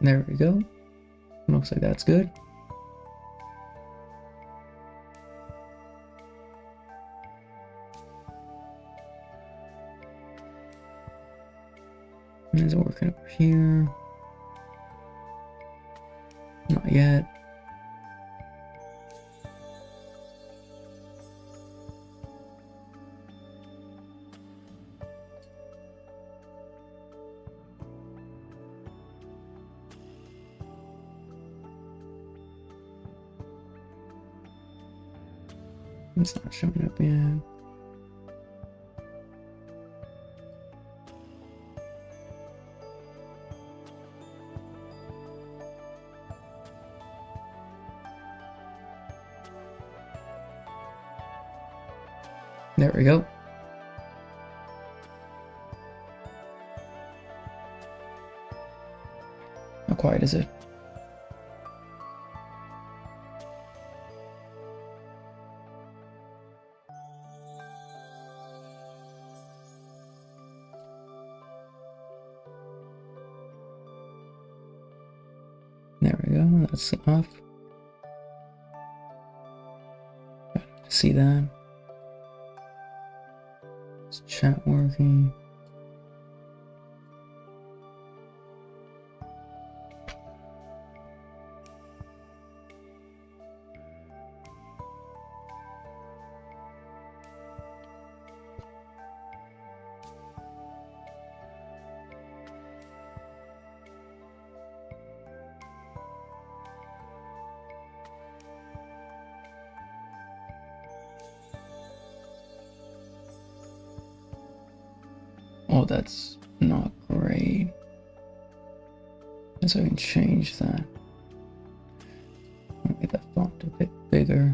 There we go. Looks like that's good. Is it working over here? Not yet. It's not showing up yet. There we go. How quiet is it? There we go, that's off. See that? Is chat working? Oh, that's not great. So I can change that. Make that font a bit bigger.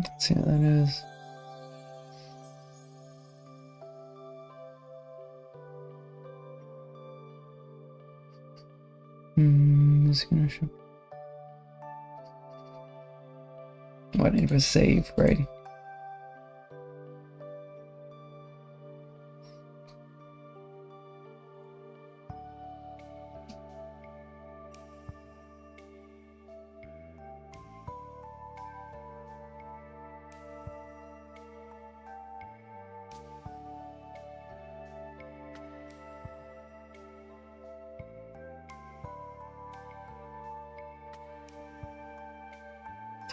Let's see how that is. It's gonna show. Oh, I need to save, right?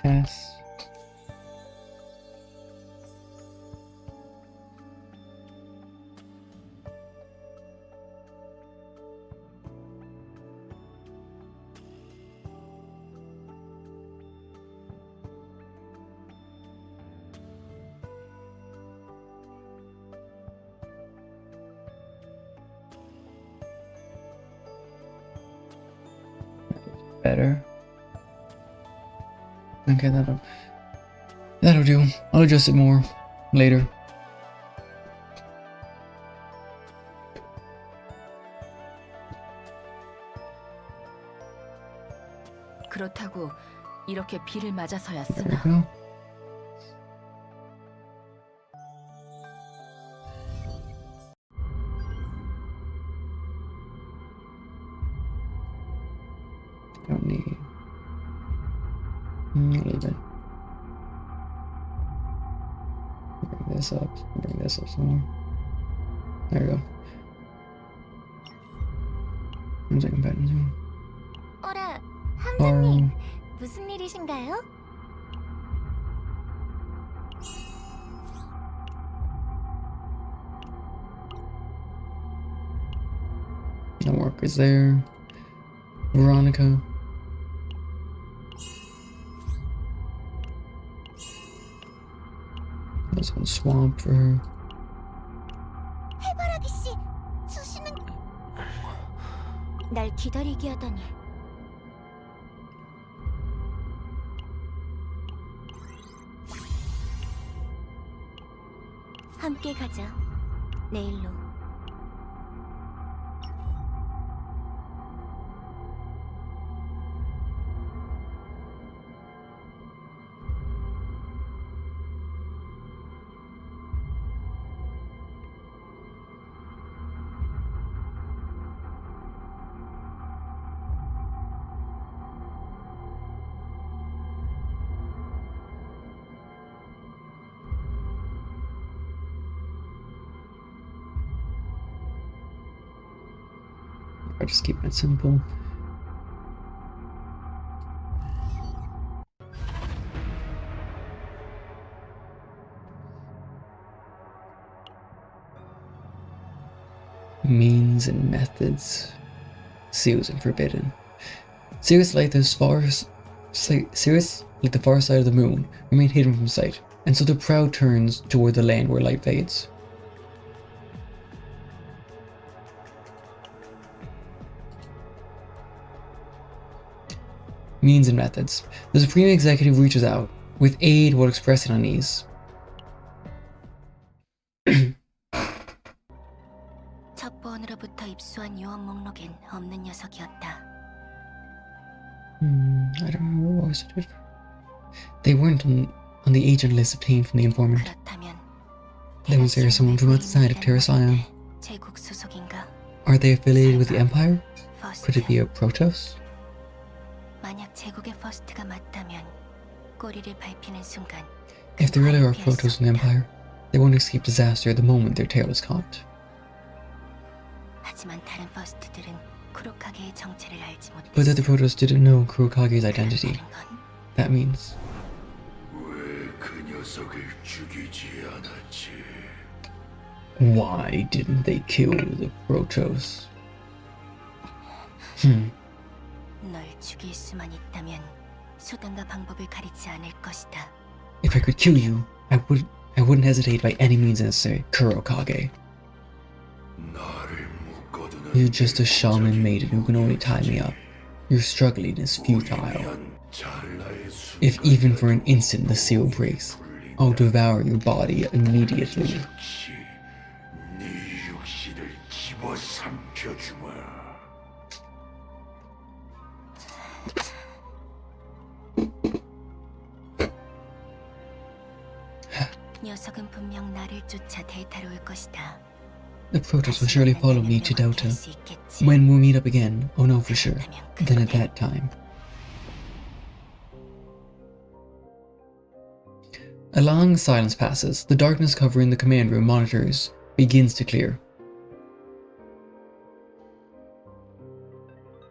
Test. Better. Okay, that'll do. I'll adjust it more later. 그렇다고 이렇게 비를 맞아서야 There 쓰나? we go. Don't need. Leave it. Bring this up. Bring this up some more. There we go. One second, button. 어라, 함장님, 무슨 일이신가요? No workers there. Veronica. Let's go swamp for her. 해바라기 씨, 날 기다리게 하다니. 함께 가자. 내일로. I'll just keep it simple. Means and methods. Seals and forbidden. Seals like the far side of the moon remain hidden from sight, and so the prow turns toward the land where light fades. Means and methods. The Supreme Executive reaches out, with aid while expressing unease. 첩보원으로부터 입수한 요원 목록엔 없는 녀석이었다. I don't remember what was it. They weren't on the agent list obtained from the informant. 그렇다면 Then was there someone from outside of Terra Sion? 제국 소속인가? Are they affiliated with the Empire? 퍼스트. Could it be a Protoss? 만약 제국의 퍼스트가 맞다면 꼬리를 밟히는 순간 If they really are Protoss in the Empire, they won't escape disaster the moment their tail is caught. 하지만 다른 퍼스트들은 쿠로카게의 정체를 알지 못했어. But that the Protoss didn't know Kurokage's identity. That means 왜 그 녀석을 죽이지 않았지? why didn't they kill the Protoss? 널 죽일 수만 있다면 수단과 방법을 가리지 않을 것이다. If I could kill you, I wouldn't hesitate by any means necessary, Kurokage. 나를 묶어두는 You're just a shaman maiden who can only tie me up. Your struggling is futile. If even for an instant the seal breaks, I'll devour your body immediately. 네 육신을 집어삼켜주마. 녀석은 분명 나를 쫓아 데이터로 올 것이다. The Protoss will surely follow me to Delta. When we meet up again, I'll know for sure. Then at that time. A long silence passes. The darkness covering the command room monitors begins to clear.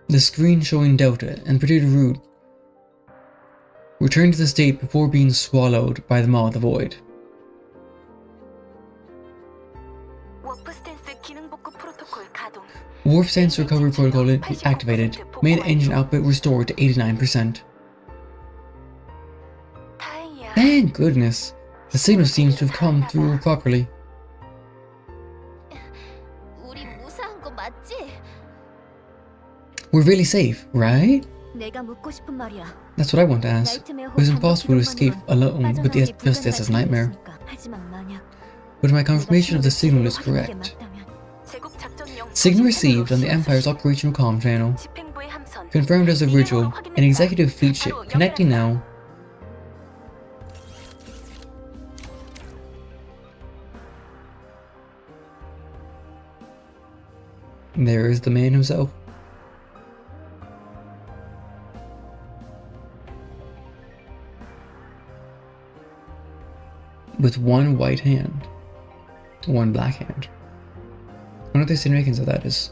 The screen showing Delta and predicted route return to the state before being swallowed by the maw of the void. Warp stance recovery protocol activated. Main engine output restored to 89%. Thank goodness. The signal seems to have come through properly. 우리 무사한 거 맞지? We're really safe, right? 내가 묻고 싶은 말이야. That's what I want to ask. It was impossible to escape alone with the Justice's nightmare. 하지만 만약 But my confirmation of the signal is correct. Signal received on the Empire's operational comm channel. Confirmed as a visual, an executive fleet ship connecting now. There is the man himself. With one white hand, one black hand. I wonder what the significance of that is.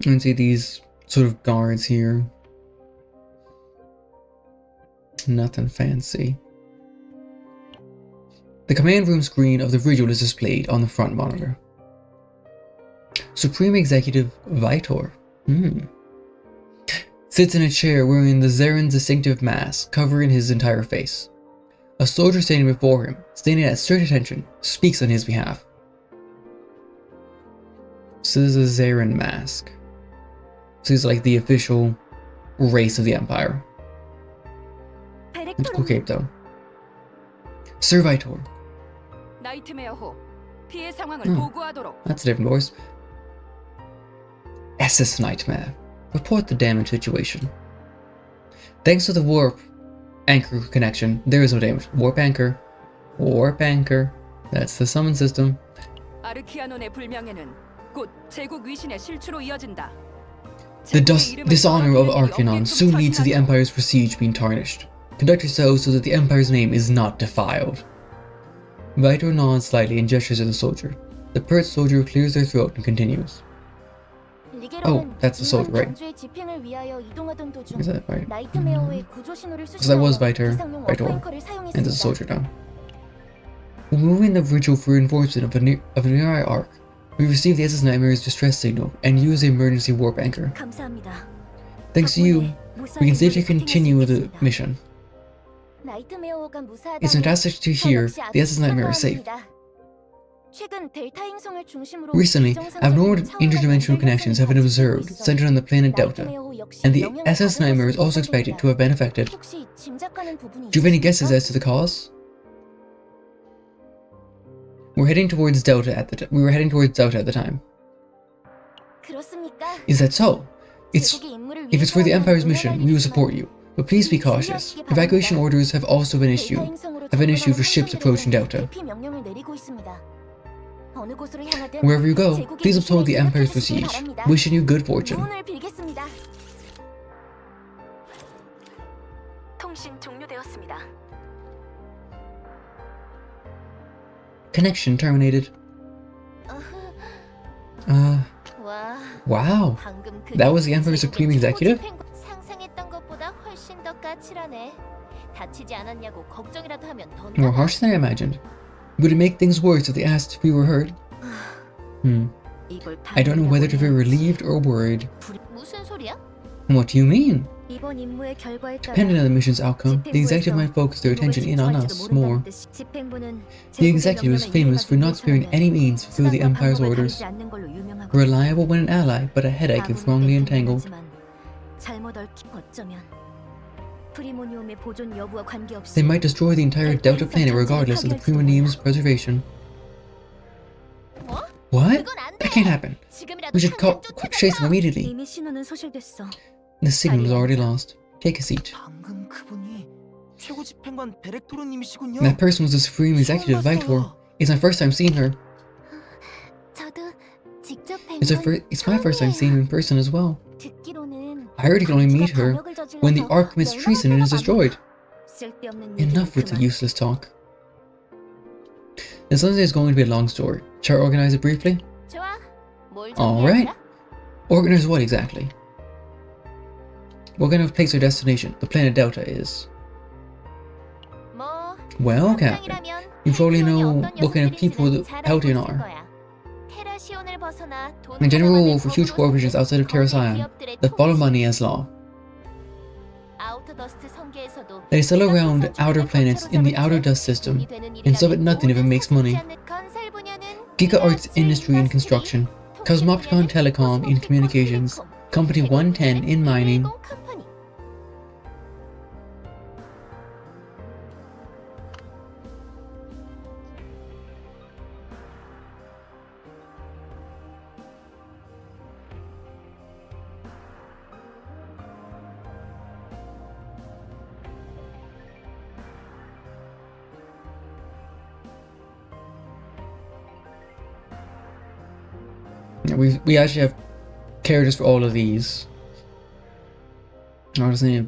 You can see these sort of guards here. Nothing fancy. The command room screen of the visual is displayed on the front monitor. Supreme Executive Vitor. Sits in a chair wearing the Zaren's distinctive mask covering his entire face. A soldier standing before him, standing at strict attention, speaks on his behalf. So this is a Zarin mask. So he's like the official race of the Empire. It's a cool cape though. Sir Vitor. 나이트메어호, 피해 상황을 Hmm. 보고하도록. That's a different voice. SS Nightmare. Report the damage situation. Thanks to the warp anchor connection, there is no damage. Warp anchor. Warp anchor. That's the summon system. 아르키아논의 불명예는 곧 제국 위신의 실추로 이어진다. The dishonor of Arcanon soon leads to the Empire's prestige being tarnished. Conduct yourselves so that the Empire's name is not defiled. Vitor nods slightly and gestures at the soldier. The pert soldier clears their throat and continues. Oh, that's the soldier, right? Is that right? So that was Vitor, and there's a soldier down. Removing the ritual for reinforcement of a nearby arc, we receive the SS Nightmare's distress signal and use the emergency warp anchor. Thanks to you, we can safely continue the mission. It's fantastic to hear the SS Nightmare is safe. Recently, abnormal interdimensional connections have been observed centered on the planet Delta, and the SS Nightmare is also expected to have been affected. Do you have any guesses as to the cause? We were heading towards Delta at the time. Is that so? If it's for the Empire's mission, we will support you. But please be cautious. Evacuation orders have also been issued for ships approaching Delta. Wherever you go, please uphold the Empire's prestige. Wishing you good fortune. Connection terminated. Wow. That was the Empire's Supreme Executive? More harsh than I imagined. Would it make things worse if they asked if we were hurt? I don't know whether to feel relieved or worried. What do you mean? Depending on the mission's outcome, the executive might focus their attention in on us more. The executive is famous for not sparing any means to fulfill the Empire's orders. Reliable when an ally, but a headache if wrongly entangled. They might destroy the entire Delta planet regardless of the Primonium's preservation. What? That can't happen. We should chase them immediately. The signal is already lost. Take a seat. That person was the Supreme Executive, Vitor. It's my first time seeing her. It's my first time seeing her in person as well. I heard you can only meet her when the Ark commits treason and is destroyed. Enough with the useless talk. This Sunday is going to be a long story. Shall I organize it briefly? Alright. Organize what exactly? What kind of place or destination the planet Delta is? Well, Captain, you probably know what kind of people the Peltian are. The general rule for huge corporations outside of Terra Sion that follow money as law. They sail around outer planets in the outer dust system and sub at nothing if it makes money. Giga Arts Industry and Construction, Cosmopticon Telecom in Communications, Company 110 in Mining. We actually have characters for all of these. I just need a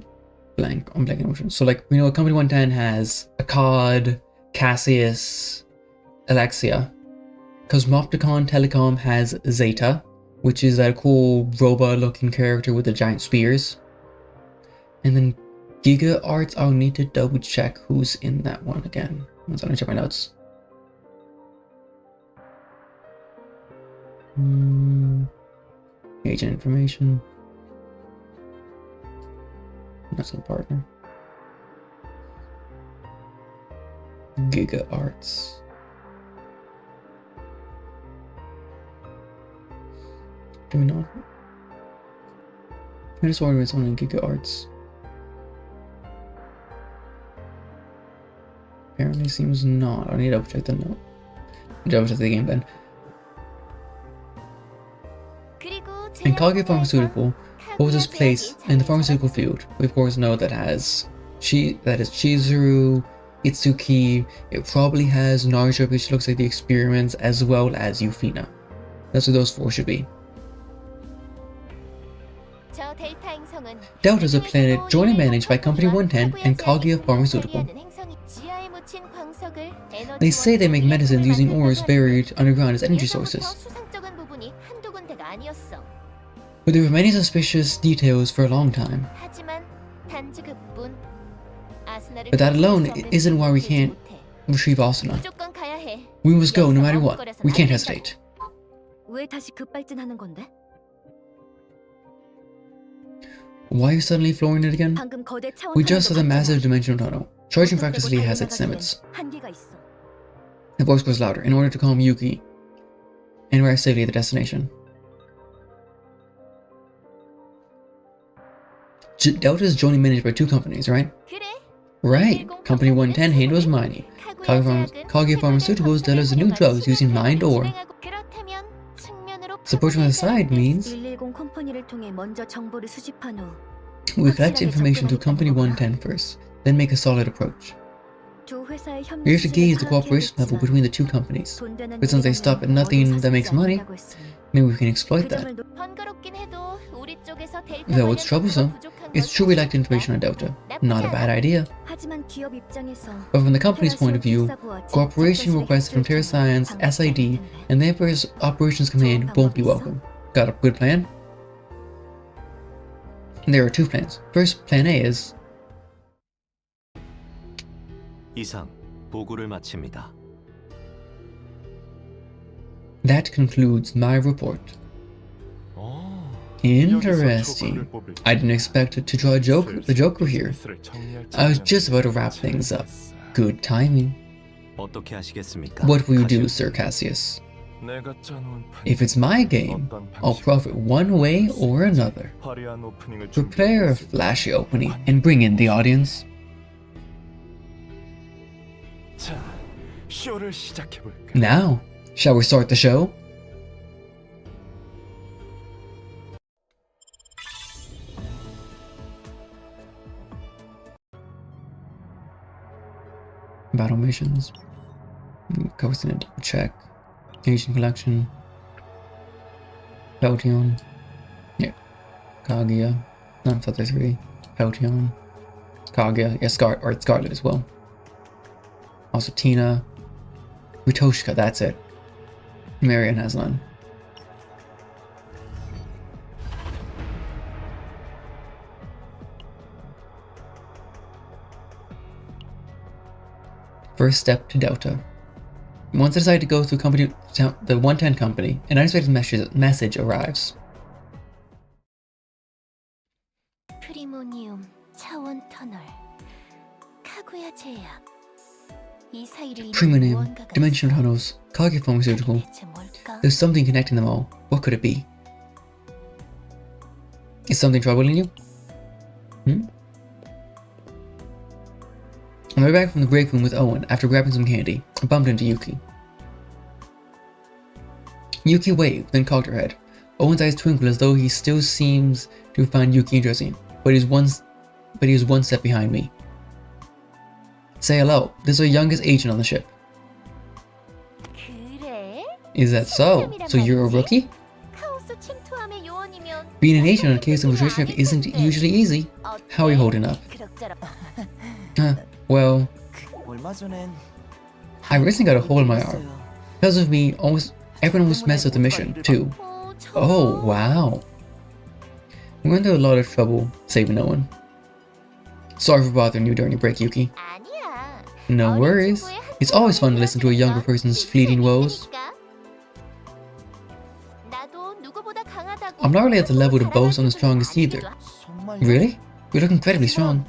blank on blank emotion. So like we know Company 110 has Akkad, Cassius, Alexia. Cosmopticon Telecom has Zeta, which is that cool robot looking character with the giant spears. And then Giga Arts, I'll need to double check who's in that one again. Once I check my notes. Agent information. That's a partner. Giga Arts. Do we not? I just ordered its own in Giga Arts. Apparently seems not. I need to double check the note. Double check the game then. And Kage Pharmaceutical holds its place in the pharmaceutical field. We of course know that has that is Chizuru, Itsuki. It probably has Naruto, which looks like the experiments, as well as Yufina. That's what those four should be. Delta is a planet jointly managed by Company 110 and Kaguya Pharmaceutical. They say they make medicines using ores buried underground as energy sources. But there were many suspicious details for a long time. But that alone isn't why we can't retrieve Asuna. We must go no matter what. We can't hesitate. Why are you suddenly flooring it again? We just saw the massive dimensional tunnel. Charging practically has its limits. The voice grows louder in order to calm Yuki and arrive safely at the destination. Delta is jointly managed by two companies, right? Right. Company 110 handles mining. Kaguya Pharmaceuticals delivers new drugs using mined ore. Support from the side means we collect information through Company 110 first, then make a solid approach. We have to gauge the cooperation level between the two companies, but since they stop at nothing that makes money, maybe we can exploit that. Though it's troublesome, it's true we lacked information on Delta. Not a bad idea. But from the company's point of view, cooperation requests from Terra Science, SID, and the Emperor's Operations Command won't be welcome. Got a good plan? There are two plans. First, plan A is 이상 보고를 마칩니다. that concludes my report. Interesting. I didn't expect to draw the Joker here. I was just about to wrap things up. Good timing. 어떻게 하시겠습니까? What will you do, Sir Cassius? If it's my game, I'll profit one way or another. Prepare a flashy opening and bring in the audience. Now, shall we start the show? Battle missions. Coast in a check. Asian collection. Peltion. Yeah. Kaguya. Nanfather 3. Peltion. Kaguya. Yeah, Scarlet as well. Also Tina. Ritoshka, that's it. Marion has none. First step to Delta. Once I decide to go through the 110 company, an unexpected message arrives. Premium Dimensional Tunnels, Kaguya Pharmaceutical. There's something connecting them all. What could it be? Is something troubling you? On my way back from the break room with Owen after grabbing some candy, I bumped into Yuki. Yuki waved, then cocked her head. Owen's eyes twinkled as though he still seems to find Yuki interesting, but he was one step behind me. Say hello, this is our youngest agent on the ship. Is that so? So you're a rookie? Being an agent on a chaos infiltration ship isn't usually easy. How are you holding up? Well, I recently got a hole in my arm. Because of me, everyone almost messed up the mission, too. Oh, wow. I'm going through a lot of trouble saving Owen. Sorry for bothering you during your break, Yuki. No worries. It's always fun to listen to a younger person's fleeting woes. I'm not really at the level to boast I'm the strongest either. Really? You look incredibly strong.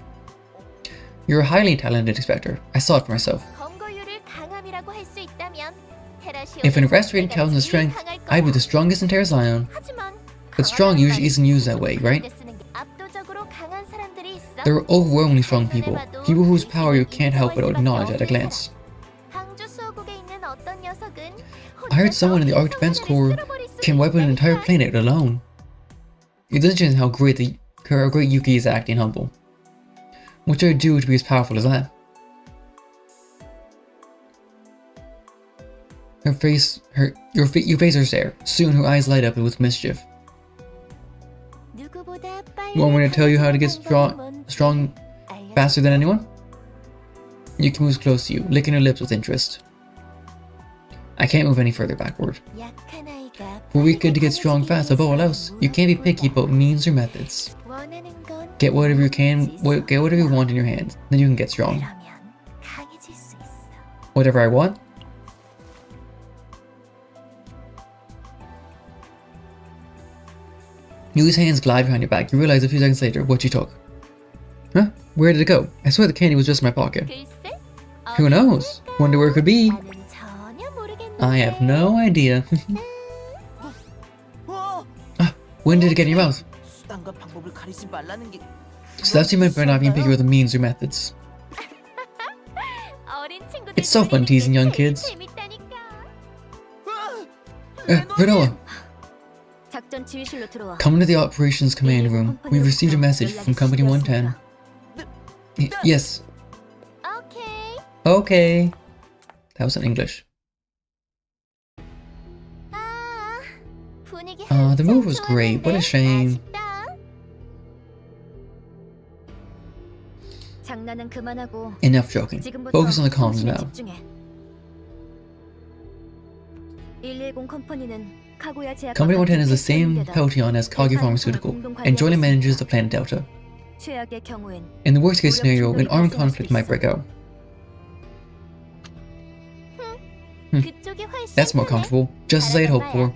You're a highly talented inspector. I saw it for myself. If an arrest rate counts as strength, I'd be the strongest in Terra Zion. But strong usually isn't used that way, right? There are overwhelmingly strong people. People whose power you can't help but acknowledge at a glance. I heard someone in the Arctic Defense Corps can wipe out an entire planet alone. It doesn't change how great Yuki is acting humble. What should I do to be as powerful as that? You face her stare. Soon her eyes light up with mischief. You want me to tell you how to get strong faster than anyone? Yuki moves close to you, licking her lips with interest. I can't move any further backward. For we could to get strong fast above all else. You can't be picky about means or methods. Get whatever you want in your hands, then you can get strong. Whatever I want? Yuki's hands glide behind your back. You realize a few seconds later what you took. Huh? Where did it go? I swear the candy was just in my pocket. Who knows? Wonder where it could be. I have no idea. When did it get in your mouth? So that's what you meant by not being picky with the means or methods. It's so fun teasing young kids. Renoa! Come to the operations command room. We've received a message from Company 110. Yes. Okay. That was in English. The move was great. What a shame. Enough joking. Focus on the comms now. Company 110 is the same Peltion as Kage Pharmaceutical, and jointly manages the planet Delta. In the worst case scenario, an armed conflict might break out. That's more comfortable, just as I had hoped for.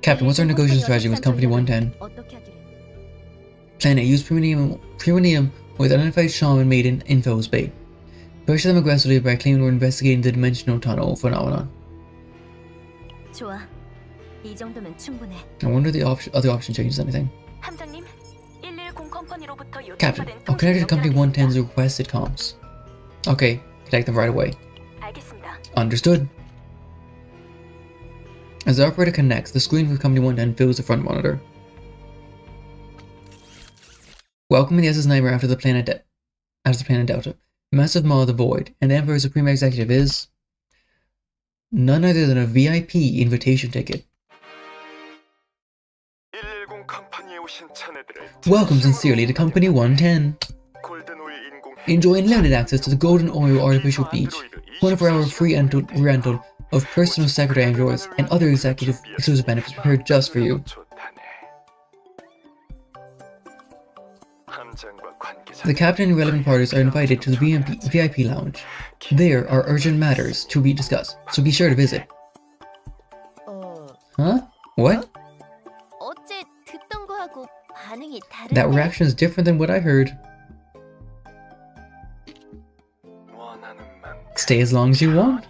Captain, what's our negotiation strategy with Company 110? Planet, use Primonium with identified shaman made in Info's Bay. Pressure them aggressively by claiming we're investigating the dimensional tunnel phenomenon. I wonder if the other option changes anything. Captain, I'll connect to Company 110's requested comms. Okay, connect them right away. Understood. As the operator connects, the screen for Company 110 fills the front monitor. Welcome to the SS Nightmare after the planet Delta. Massive Maw of the Void, and the Emperor's Supreme Executive is none other than a VIP invitation ticket. Welcome sincerely to Company 110. Enjoy unlimited access to the Golden Oil Artificial Beach, 24-hour free rental of personal secretary androids, and other exclusive benefits prepared just for you. The captain and relevant parties are invited to the VIP lounge. There are urgent matters to be discussed, so be sure to visit. Huh? What? That reaction is different than what I heard. Stay as long as you want.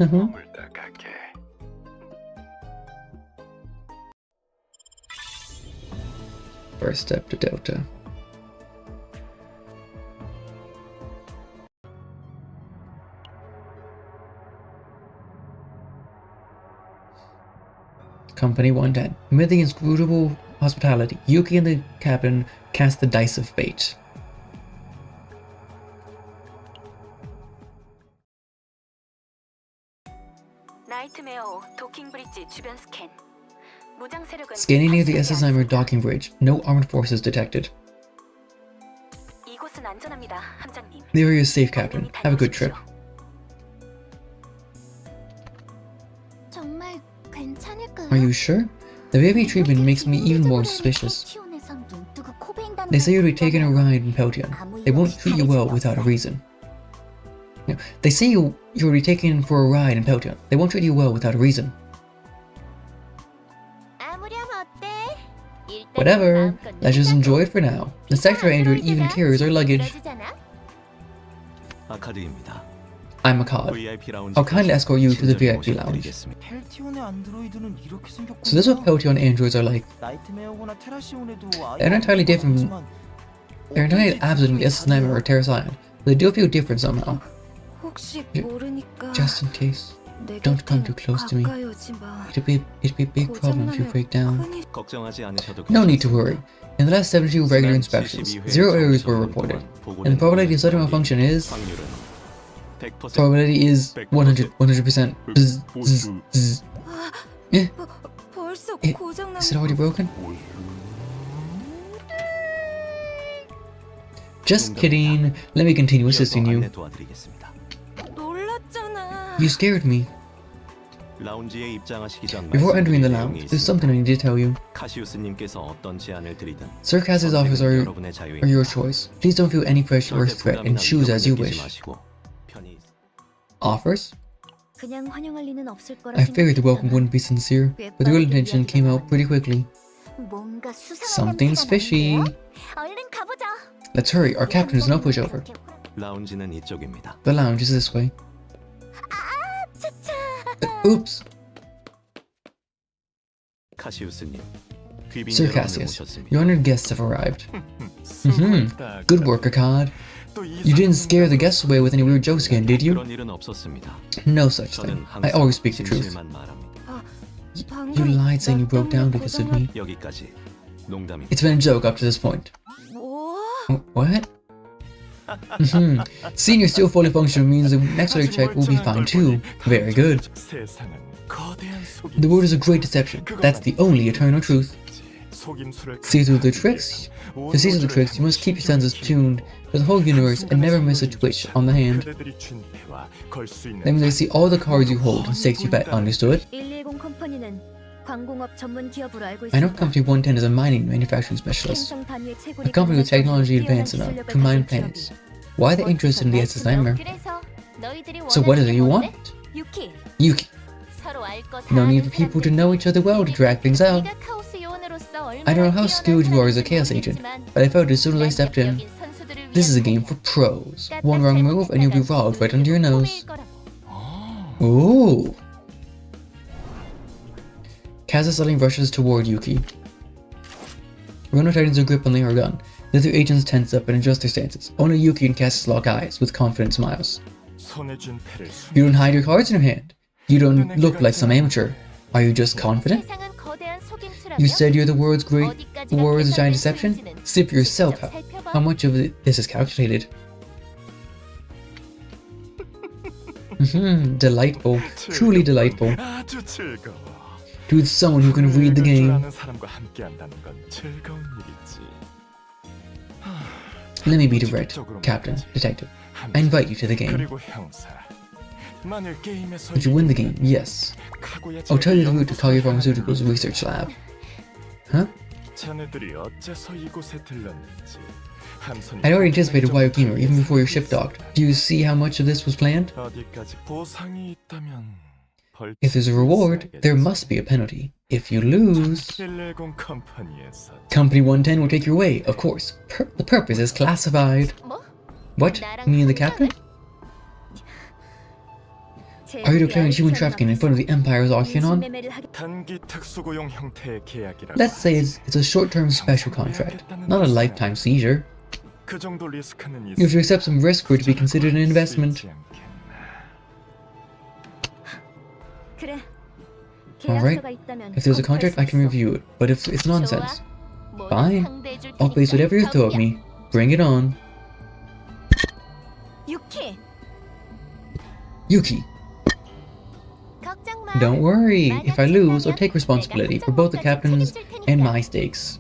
First step to Delta. Company 110. Amid the inscrutable hospitality, Yuki and the captain cast the dice of fate. Scanning near the SS Nightmare docking bridge. No armored forces detected. The area is safe, Captain. Have a good trip. Are you sure? The VIP treatment makes me even more suspicious. They say you'll be taking a ride in Peltion. They won't treat you well without a reason. They say you'll be taken for a ride in Peltion. They won't treat you well without a reason. Whatever. Let's just enjoy it for now. The secretary android even carries our luggage. I'm a cod. VIP 라운지. I'll kindly escort you to the VIP lounge. 펠티온의 안드로이드는 이렇게 생겼군요. So this is what Peltion androids are like. 나이트메어거나 테라시온에도 They're not entirely different. They're not absolutely as Nightmare or Terra Cyan, but they do feel different somehow. 혹시 Ju- 모르니까 Just in case. 내 don't come 곁엔 too close to me. 가까이 오지 마. It'd be a big problem if you break down. 큰일. 걱정하지 않으셔도 No need to worry. In the last 72 regular inspections, 0 errors were reported, and the probability of such a malfunction is 확률은 100%. probability is 100%. Bzz, bzz, bzz. Yeah, 벌써 예, 고장 is it already broken? Just kidding. Let me continue assisting you. 안내 도와드리겠습니다. 놀랐잖아. You scared me. 라운지에 입장하시기 전 Before entering the 말씀드릴 lounge, 내용이 there's something I need to tell you. 카시우스님께서 어떤 제안을 드리든 Sir Cass's offers are 여러분의 자유입니다. your choice. Please don't feel any pressure or 절대 threat and 부담이나 choose as you 위협을 느끼지 wish. 마시고 편히 Offers? 그냥 환영할 리는 없을 거라 I figured the welcome 생각했잖아. wouldn't be sincere, but the real intention came out pretty quickly. 뭔가 수상한 Something's 냄새가 fishy. 나는데요? 얼른 가보자. Let's hurry, our captain is no pushover. 라운지는 이쪽입니다. The lounge is this way. Oops! 카시우스님, 귀빈 Sir 여러분을 Cassius, 모셨습니다. your honored guests have arrived. Good work, Akkad. You didn't scare the guests away with any weird jokes again, did you? 그런 일은 없었습니다. No such 저는 thing. I always speak the truth. 진실만 말합니다. You lied saying you broke down because of me. 여기까지 농담입니다. It's been a joke up to this point. 뭐? What? Seeing you're still fully functional means the next other check will be fine too. Very good. The world is a great deception. That's the only eternal truth. See through the tricks? To see through the tricks, you must keep your senses tuned to the whole universe and never miss a twitch on the hand. That means I see all the cards you hold and stakes you bet, understood? 110 컴퍼니는 광공업 전문 기업으로 알고 I know 있습니다. Company 110 is a mining manufacturing specialist, 생성 단위의 a 채굴이 company with 가능한 technology 뛰어난 advanced enough 기술력을 to mine 가진 planets. 기업이. Why are they interested in the SS Nightmare? 그래서 너희들이 So what is it you 원하는 게 want? 뭔데? 유키, Yuki. 서로 알 거 다 No 아는 need for people to 사람들. know each other well to drag things out. 네가 카오스 요원으로서 I don't know how 얼마나 skilled you are as a 뛰어난 chaos agent, 사람인지만 but I felt as soon as I stepped in, 난 선수들을 this is a 위한 game for pros. One wrong move and you'll be robbed right under your nose. Ooh. Kaz suddenly rushes toward Yuki. Rona tightens her grip on her gun. The two agents tense up and adjust their stances. Only Yuki and Kaz lock eyes with confident smiles. You don't hide your cards in your hand. You don't look like some amateur. Are you just confident? 세상은 거대한 속임수라며? You said you're the world's giant deception? 계산될 See for yourself 직접 how 살펴봐. much of this is calculated. Delightful. Truly delightful. 아주 즐거워. To someone who can read the 줄 game. 아는 사람과 함께한다는 건 즐거운 일이지. Let me be direct, Captain, Detective. I invite you to the game. 그리고 형사. 만일 게임에서 Would you win the game? Yes. I'll tell you the route to Kage Pharmaceuticals Research Lab. Huh? 자네들이 어째서 이곳에 들렀는지. 함선이 I'd already anticipated why you came here, even before your ship docked. Do you see how much of this was planned? 어디까지 보상이 있다면 If there's a reward, there must be a penalty. If you lose, 110 컴퍼니에서 Company 110 will take your way, of course. The purpose is classified. 뭐? What? Me and the captain? Are you declaring human trafficking in front of the Empire's Archeon? 단기 특수고용 형태의 계약이라고. Let's say it's a short-term special contract, not a lifetime seizure. 그 정도 리스크는 You have to accept some risk for it to be considered an investment. 그래. Alright. 계약서가 있다면 If there's a contract, I can review it, but if it's nonsense, fine. I'll face whatever you throw at me. Bring it on. 유키, Yuki, 걱정 마. don't worry. If I lose, I'll take responsibility for both the captain's and my stakes.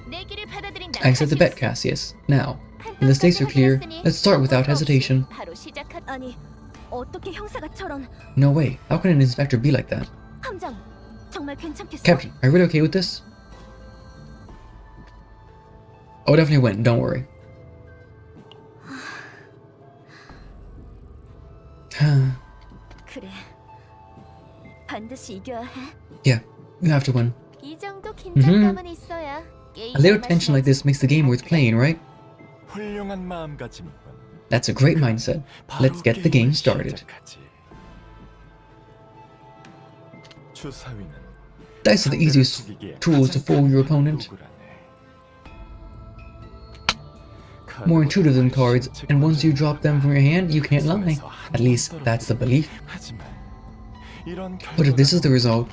내기를 받아들인다. I accept the bet, Cassius. Now, when the stakes are clear, let's start without hesitation. 바로 시작하. 아니, 어떻게 형사가 저런 No way. How can an inspector be like that? 함장 정말 괜찮겠어? Captain, are you really okay with this? I'll definitely win, don't worry. 그래. 반드시 이겨야 해. Yeah, you have to win. 이 정도 긴장감은 있어야 게임 A little tension like this makes the game worth playing, right? 훌륭한 마음가짐이군. That's a great mindset. Let's get the game started. Dice are the easiest tools to fool your opponent. More intuitive than cards, and once you drop them from your hand, you can't lie. At least, that's the belief. But if this is the result...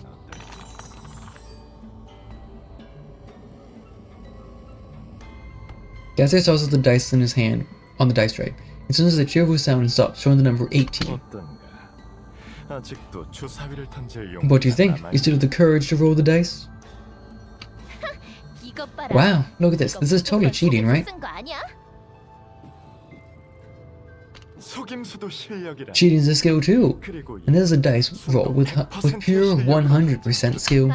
Gazer tosses the dice in his hand on the dice tray. As soon as the cheerful sound stops, showing the number 18. What do you think? You still have the courage to roll the dice? Wow, look at this. This is totally cheating, right? Cheating is a skill too. And this is a dice roll with pure 100% skill.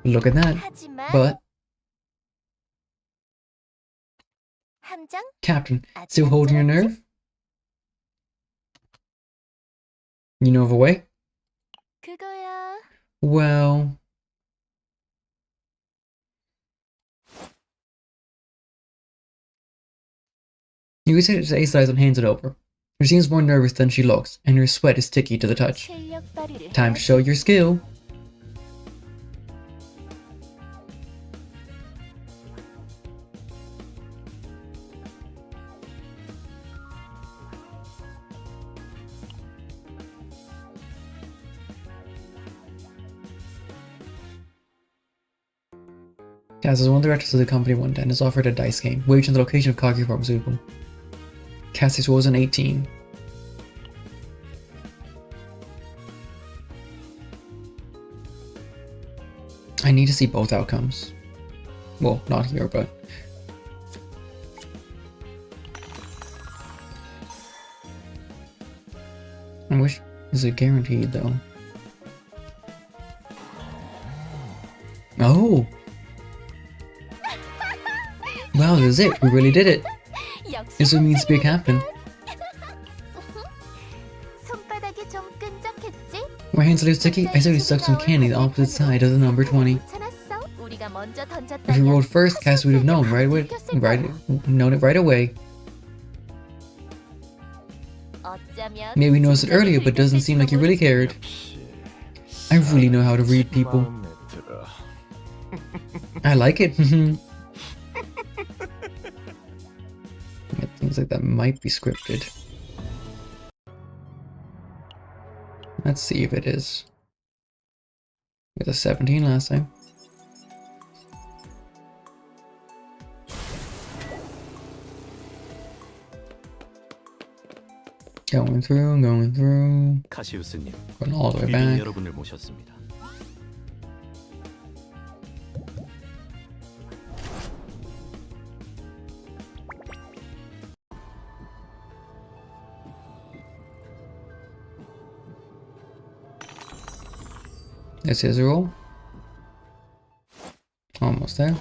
Look at that. But... Captain, still holding your nerve? You know of a way? Well... You can see her face eyes and hands it over. She seems more nervous than she looks, and her sweat is sticky to the touch. Time to show your skill. Cass is one of the directors of the company one day and is offered a dice game, waged on the location of Kagi Pharmaceutical. Cassie's rolls an 18. I need to see both outcomes. Well, not here, but... I wish... Is it guaranteed, though? Oh! Wow, this is it. We really did it. This is what it means to be a captain. My hands a little sticky. I suddenly stuck some candy the opposite side of the number 20. If you rolled first, Cass would have known known it right away. Maybe you noticed it earlier, but it doesn't seem like you really cared. I really know how to read people. I like it. It seems like that might be scripted. Let's see if it is. We got a 17 last time. Going through. 카시우스님, Going all the way 귀빈 back. 여러분을 모셨습니다. This is a roll. Almost there.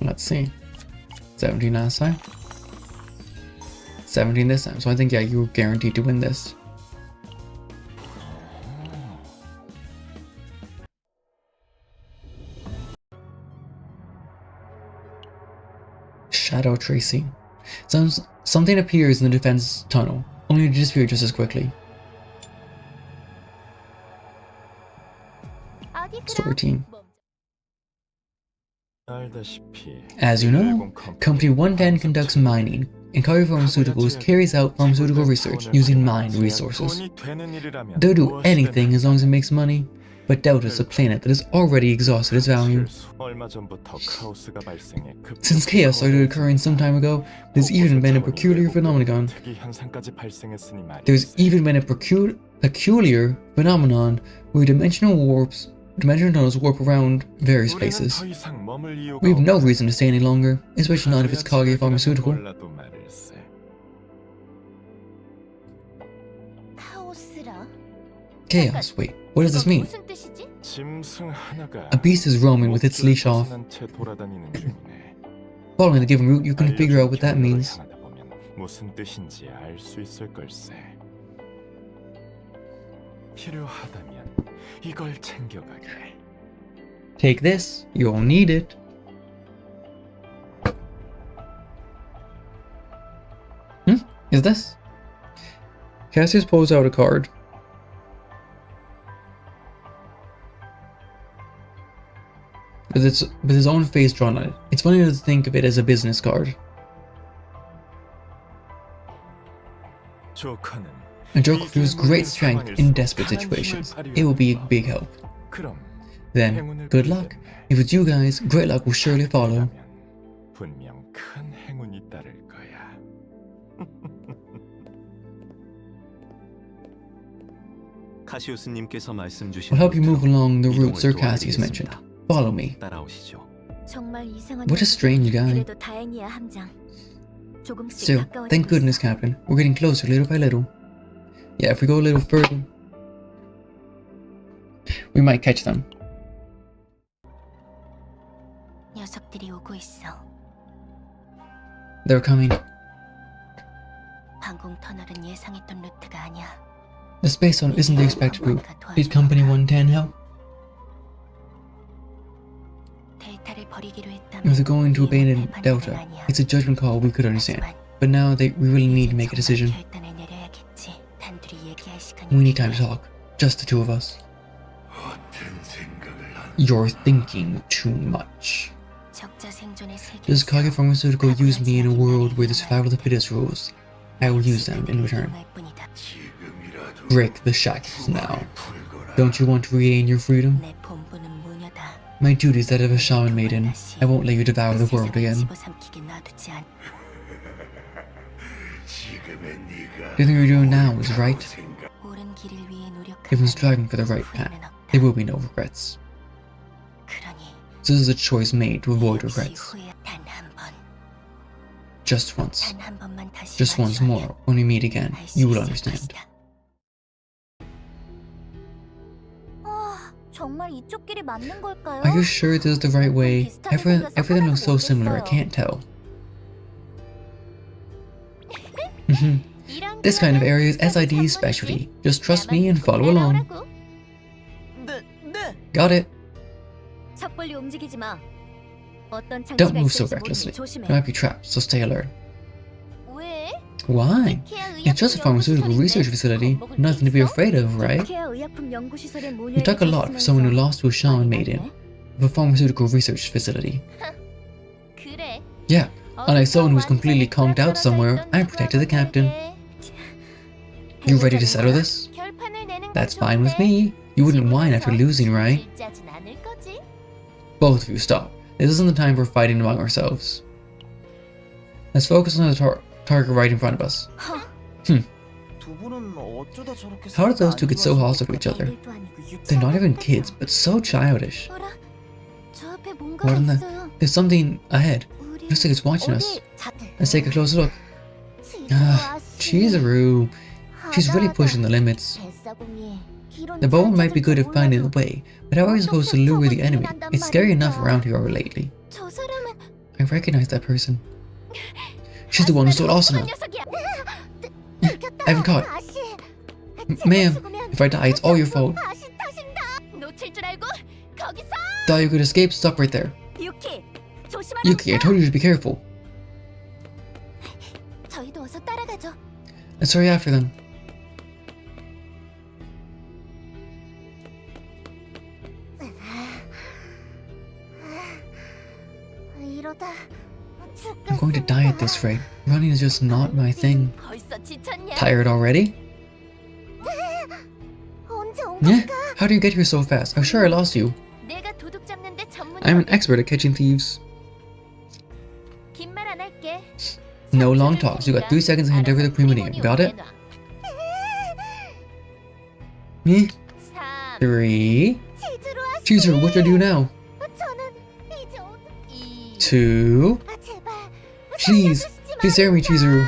Let's see. 17 last time. 17 this time. So I think, yeah, you're guaranteed to win this. Shadow tracing. Something appears in the defense tunnel, only to disappear just as quickly. Story team. As you know, Company 110 conducts mining, and Kari Pharmaceuticals carries out pharmaceutical research using mined resources. They'll do anything as long as it makes money, but Delta is a planet that has already exhausted its value. Since chaos started occurring some time ago, there's even been a peculiar phenomenon. Where dimensional tunnels warp around various places. We have no reason to stay any longer, especially not if it's Kage Pharmaceutical. Chaos, wait, what does this mean? A beast is roaming with its leash off. Following the given route, you can figure out what that means. Take this, you'll need it. Is this? Cassius pulls out a card. With his own face drawn on it. It's funny to think of it as a business card. 조커는 A joke proves great strength in desperate situations. It will be a big help. 그럼 Then, good luck. If it's you guys, great luck will surely follow. 분명 큰 행운이 따를 거야. 카시우스님께서 말씀 주신 I'll help you move along the 이동을 route Sir Cassius mentioned. 도와드리겠습니다. Follow me. 따라오시죠. 정말 이상한 What a strange guy. 그래도 다행이야 함장. 조금씩 Still, 가까워지고 thank goodness, 있어. Captain. We're getting closer little by little. Yeah, if we go a little further, we might catch them. 녀석들이 오고 있어. They're coming. 항공 터널은 예상했던 루트가 아니야. The space tunnel isn't the expected route. Did Company 110 help? 데이터를 버리기로 했다면 If they're going to abandon 판단은 Delta, 아니야. it's a judgment call we could understand. 하지만 But now we really need to make a 이제 decision. 정말 결단을 내려야겠지. 단둘이 얘기할 시간이 We need time to 필요해. talk. Just the two of us. 어떤 생각을 한 You're thinking too much. 적자 생존의 세계에서 Does Kage Pharmaceutical use me in a 가부하지 world where the 않는 survival of the fittest rules? I will use them in return. 이용할 뿐이다. 지금이라도 Break the shackles now. 풀거라. Don't you want to regain your freedom? 내 본분은 무녀다. My duty is that of a shaman maiden. I won't let you devour the world 세상을 again. 집어삼키게 놔두지 않. 지금의 네가 The thing you're doing now is right. 생각 옳은 길을 위해 Everyone's 노력하면 striving for the right path. 후회는 없다. There will be no regrets. 그러니 So this is a choice made to avoid 역시 regrets. 후회 단한 번, Just once. 단 한 번만 다시 Just once more. When we meet again, 알수 you will 있을 understand. 것이다. 아, 정말 이쪽 길이 맞는 걸까요? Are you sure this is the right way? Everything looks so similar, I can't tell. This kind of area is SID's specialty. Just trust me and follow along. 네. Got it. 섣불리 움직이지 마. 어떤 Don't 장치가 move so 있을지 모르니 recklessly. 조심해. There might be traps, so stay alert. 왜? Why? It's just a pharmaceutical research facility. Nothing to be afraid of, right? 케어 의약품 연구시설의 You 모녀에게 talk a lot for someone who lost to a shaman maiden of a pharmaceutical research facility. 그래. Yeah, unlike someone who's completely conked out somewhere, I'm protected the captain. You ready to settle this? That's fine with me. You wouldn't whine after losing, right? Both of you stop. This isn't the time for fighting among ourselves. Let's focus on the target right in front of us. 두 분은 어쩌다 저렇게 How did those 사이가 two 안 get so 좋아지는 hostile to each 걸까요? other? They're not even kids, but so childish. 어라? 저 앞에 뭔가 What in the- 있어요. There's something ahead. 우리 Looks like it's watching us. 어디 Let's take a closer look. Ah, Chizuru. She's really pushing the limits. The bow might be good at finding the way, but how are we supposed to lure the enemy? It's scary enough around here lately. 저 사람은 I recognize that person. She's the one who stole Asuna. I haven't caught. Ma'am, if I die, it's all your fault. 놓칠 줄 알고 거기서 Thought you could escape? Stop right there. 유키 조심하라. Yuki, I told you to be careful. 저희도 어서 따라가죠. Let's hurry after them. 이러다 I'm going to die at this rate. Running is just not my thing. 벌써 지쳤냐? Tired already? 언제 온 Yeah? 걸까? How do you get here so fast? I'm sure I lost you. 내가 도둑 잡는데 전문이거든. I'm an expert at catching thieves. 긴말 안 할게. No long talks. You got 3 seconds to hand over the premium. Got it? Me? 3. 3. 치즈로 왔어. Chizuru, what should I do now? 저는 이제 2. 2. 아 제발. Please, please spare me, Chizuru.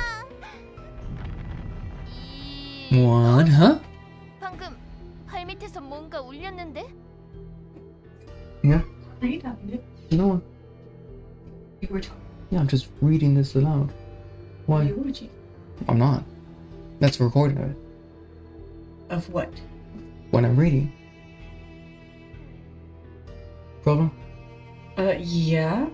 1. Huh? 방금 발 밑에서 뭔가 울렸는데? Yeah. Are you talking to? No. You were talking. Yeah, I'm just reading this aloud. Why? You were talking. I'm not. That's a recording of it. Of what? When I'm reading. Problem? Yeah.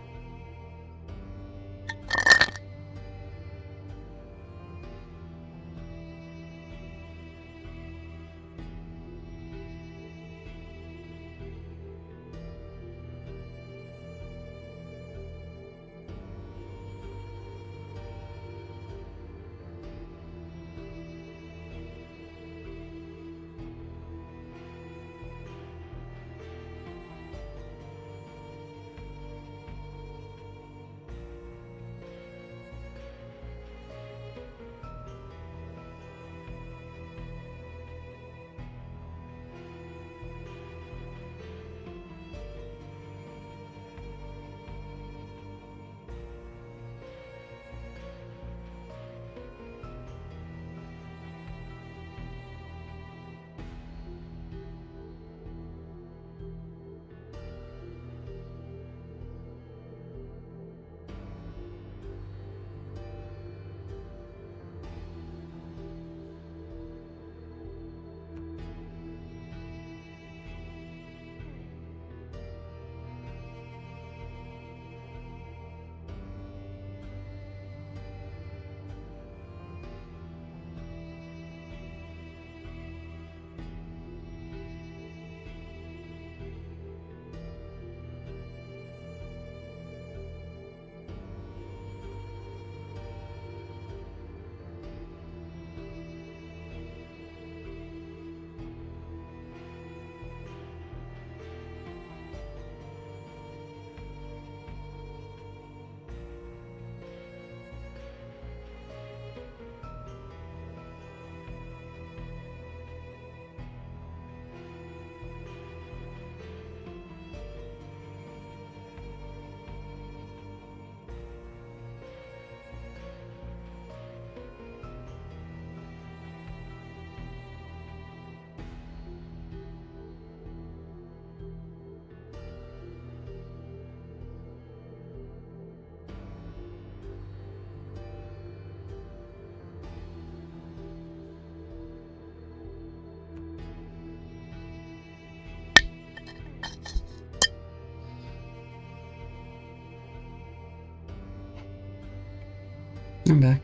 I'm back.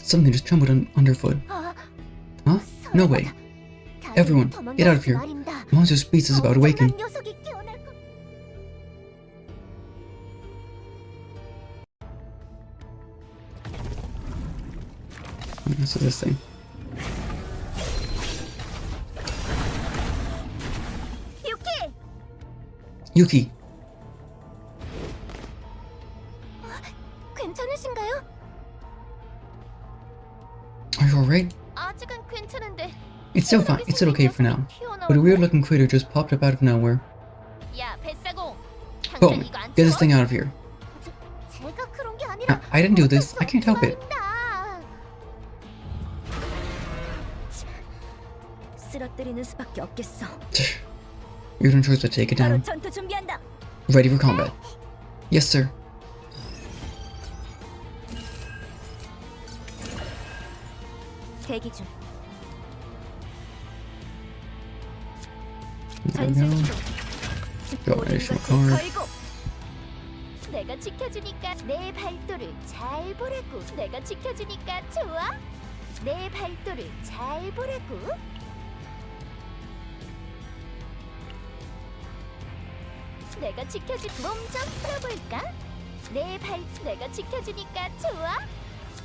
Something just trembled underfoot. Huh? No way. Everyone, get out of here. A monster beast is about to awaken. This is this thing. Yuki! 괜찮으신가요? Are you alright? 아직은 괜찮은데. It's still fine. It's still okay for now. But a weird looking critter just popped up out of nowhere. 야, 뱃사공. Boom! Get this thing out of here. 제가 그런 게 아니라 I didn't do this. I can't help it. 쓰러뜨리는 수밖에 없겠어. You don't choose to take it 바로 down. 전투 준비한다. Ready for combat. Yes, sir. 대기 중. There we go. Draw an additional card. 내가 지켜주니까 내 발도를 잘 보라고. 내가 지켜주니까 좋아. 내 발도를 잘 보라고. 내가 지켜주. 몸 좀 풀어볼까? 내가 지켜주니까 좋아.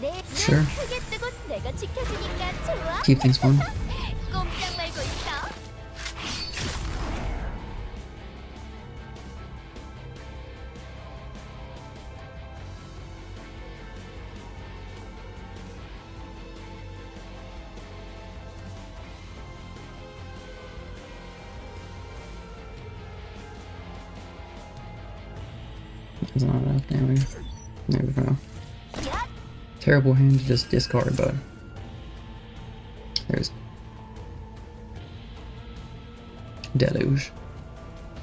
내 눈 Sure. 크게 뜨고 내가 지켜주니까 좋아. Keep things fun. 꼼짝 말고 있어. That's not enough damage. There we go. Terrible hand to just discard, but there's Deluge.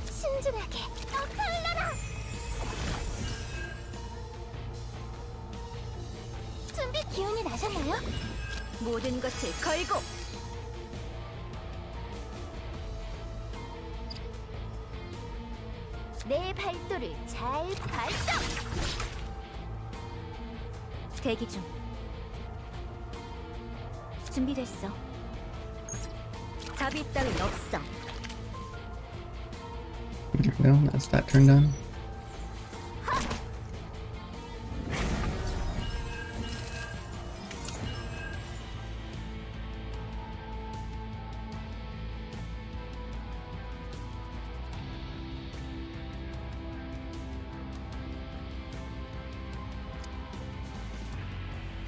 신중하게 더 흘러라. 준비 기운이 나셨나요? 모든 것을 걸고. 내 발도를 잘 발동. 대기 중. 준비됐어. 잡이 따윈 없어. There we go. That's that turn done.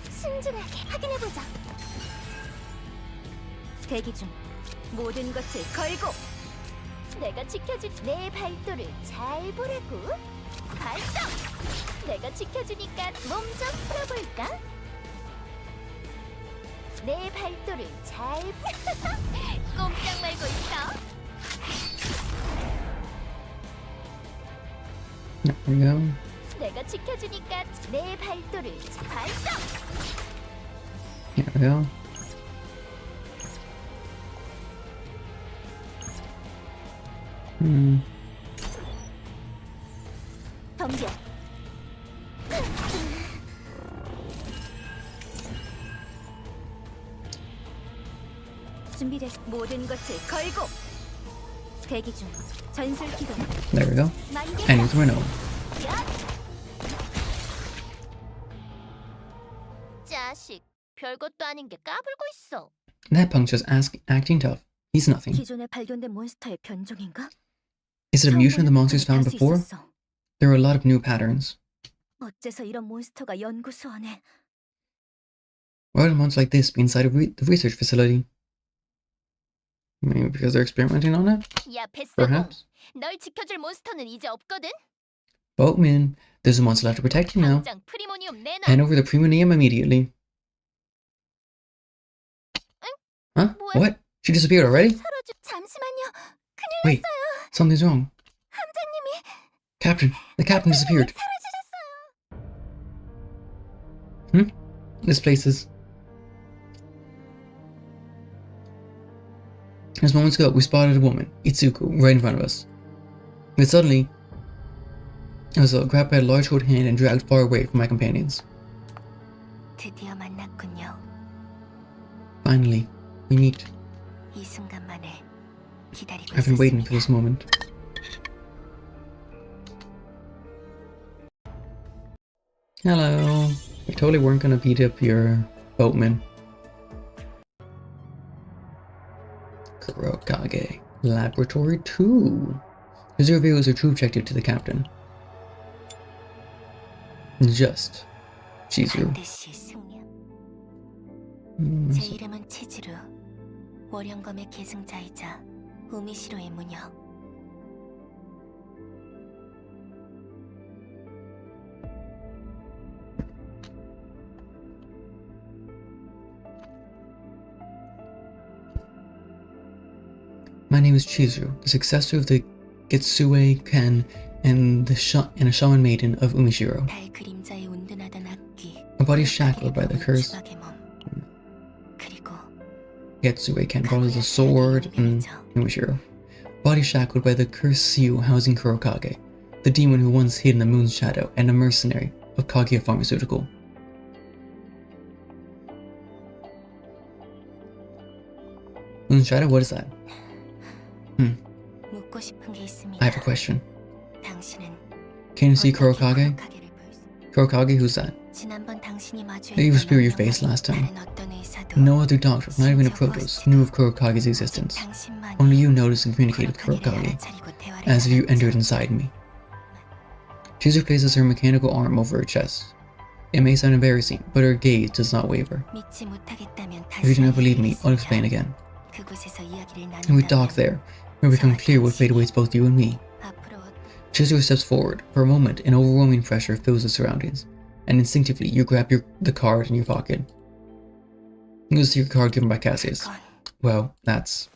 신중하게 확인해보자. 대기 중. 모든 것을 걸고. 내가 지켜줄 내 발도를 잘 보라고. 발동. 내가 지켜주니까 몸 좀 풀어볼까? 내 발도를 잘. 꼼짝 말고 있어. There we go. 내가 지켜주니까 내 발도를 발동. There we go. 덤벼. 준비됐. 모든 것을 걸고. 대기 중. 전술 기동. There we go. 만개. And with Reno. 자식, 별것도 아닌 게 까불고 있어. That punk's just acting tough. He's nothing. 기존에 발견된 몬스터의 변종인가? Is it a mutation of the monsters found 처음 보는 before? 패턴이 있었어. There are a lot of new patterns. 어째서 이런 몬스터가 연구소 안에? Why would monsters like this be inside of the research facility? Maybe because they're experimenting on it? 야, 뱃사공. Perhaps. 널 지켜줄 몬스터는 이제 없거든. Boatman, there's a monster left to protect you now. 당장 프리모니움 내놔. Hand over the Primonium immediately. Huh? 뭐야? What? She disappeared already? 사라져. 잠시만요. 큰일 Wait, 났어요. something's wrong. 함장님이 Captain, the captain disappeared. 사라지셨어요. This place is... Just moments ago, we spotted a woman, Itsuko, right in front of us. But suddenly, I was grabbed by a large cold hand and dragged far away from my companions. 드디어 만났군요. Finally, we meet. 이 순간만을 기다리고 I've been waiting 있었습니다. for this moment. Hello. We totally weren't gonna beat up your boatman. Kurokage. Laboratory 2. This reveals your true objective to the captain. Just. Chizuru. 반드시 승리. 제 이름은 치즈루. 월영검의 계승자이자 우미시로의 무녀. My name is Chizuru, the successor of the Getsue Ken and a shaman maiden of Umishiro. 달 그림자에 운둔하던 악귀. My body is shackled by the curse. 추박의 몸. 그리고 Getsue Ken follows the sword and Umishiro. Body shackled by the cursed seal housing Kurokage, the demon who once hid in the moon's shadow and a mercenary of Kaguya Pharmaceutical. Moon's shadow? What is that? 묻고 싶은 게 있습니다. I have a question. 당신은 Can you see 어떻게 Kurokage? 쿠로카게를 볼 수- Kurokage, who's that? 지난번 당신이 The evil spirit you faced last time. 다른 어떤 의사도 No other doctor, not even a Protoss, knew of Kurokage's existence. 당신만이 Only you noticed and communicated with 쿠로카게를 Kurokage, 알아차리고 대화를 as if you 나눴죠. entered inside me. Chizuru places her mechanical arm over her chest. It may sound embarrassing, but her gaze does not waver. 믿지 못하겠다면 If you do not 다시 believe me, I'll 알려드리겠습니다. explain again. 그곳에서 이야기를 And we dock 나눈다면 there, where we become clear what fate awaits both you and me. 앞으로 Chizuru steps forward. For a moment, an overwhelming pressure fills the surroundings, and instinctively you grab the card in your pocket. It was the secret card given by Cassius. 그건 Well, that's...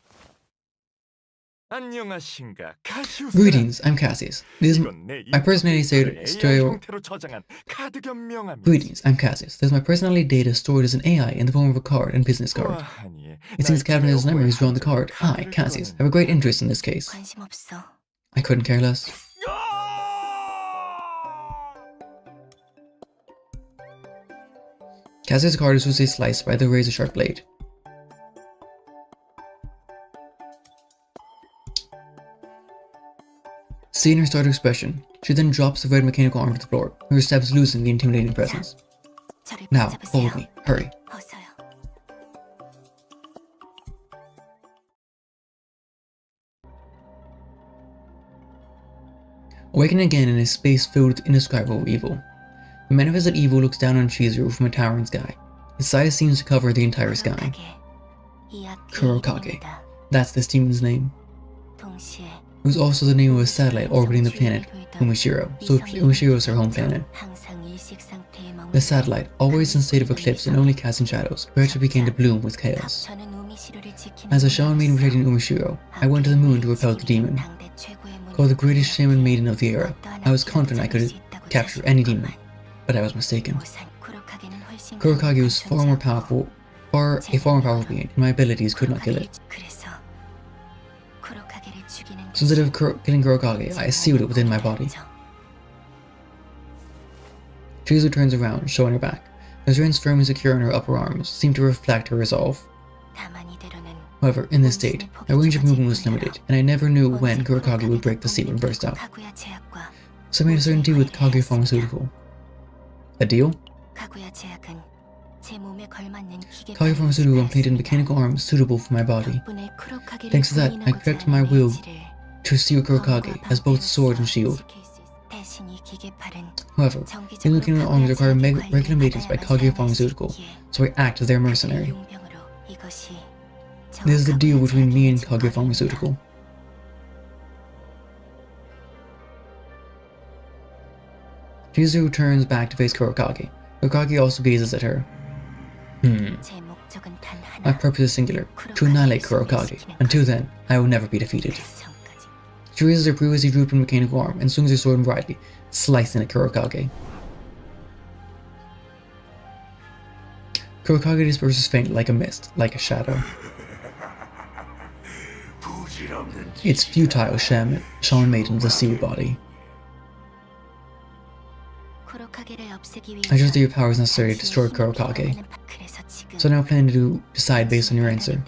안녕하신가 카시우스. Greetings, I'm Cassius. This is 이건 내 my personality AI stereo... 형태로 저장한 카드 겸명함이지. Greetings, I'm Cassius. There's my personality data stored as an AI in the form of a card and business card. 보아하니 It seems 날 Captain has 두려워할 memories drawn the 정도로 card. I, 카드를 Cassius, 꺼내는 have a great interest in this case. 관심 없어. I couldn't care less. Cassius' card is usually sliced by the razor-sharp blade. Seeing her startled expression, she then drops the red mechanical arm to the floor, her steps loosen the intimidating presence. 저를 Now, 붙잡으세요. follow me. Hurry. 어서요. Awakening again in a space filled with indescribable evil. The manifested evil looks down on Chizuru from a towering sky. Its size seems to cover the entire sky. 쿠로카게. 이 악귀의 Kurokage. 이름입니다. That's this demon's name. 동시에 It was also the name of a satellite orbiting the planet Umishiro, so Umishiro is her home planet. 항상 일식 상태에 머물러 The satellite, always in a state of eclipse and only casting shadows, gradually began to bloom with chaos. 저는 우미시로를 지키는 As a shaman maiden protecting Umishiro, I went to the moon to repel the demon. 당대 최고의 무녀. Called the greatest shaman maiden of the era, 어떠한 I was 악귀를 confident I 잡을 could 수 있다고 capture any demon, 자신했건만 but I was mistaken. 우선 쿠로카게는 훨씬 Kurokage was 강력한 far more 존재고 powerful, a far more powerful being, and my abilities could not kill it. 그래서 쿠로카게를 죽이는 So instead of 것이 killing Kurokage, I sealed it within my body. Chizuru turns around, showing her back. The strands firmly secure in her upper arms seem to reflect her resolve. 다만 이대로는 However, in this state, my range of movement was limited, and I never knew when Kurokage would break the seal and burst out. 카구야 제약과 So I made a certain deal with Kaguya Pharmaceutical. A deal? 카구야 제약은 제 몸에 걸맞는 기계 Kaguya Pharmaceutical implanted mechanical arms suitable for my body. 덕분에 쿠로카게를 Thanks to that, I 부인하고자 corrected my 하는 will 의지를 to seal Kurokage 검과 as both sword and 방패로서 shield. 지킬 수 있- 대신 이 기계팔은 However, the 정기적으로 mechanical arms require 카구야 제약의 regular maintenance by 관리를 Kaguya 받아야만 Pharmaceutical, 사용할 수 있기에 so I act as their mercenary. 그들의 용병으로 이것이 This is the deal 정확하고 between me and 제약의 Kaguya 증거입니다. Pharmaceutical. Chizuru turns back to face Kurokage. Kurokage also gazes at her. 제 목적은 단 My 하나. purpose is singular, to annihilate Kurokage. Until then, I will never be defeated. 그 전까지. She raises her previously drooping mechanical arm and swings her sword brightly, slicing at Kurokage. Kurokage disperses faintly like a mist, like a shadow. 부질없는 It's futile, shaman maiden with a sealed body. I chose the powers necessary to destroy Kurokage. So now plan to decide based on your answer.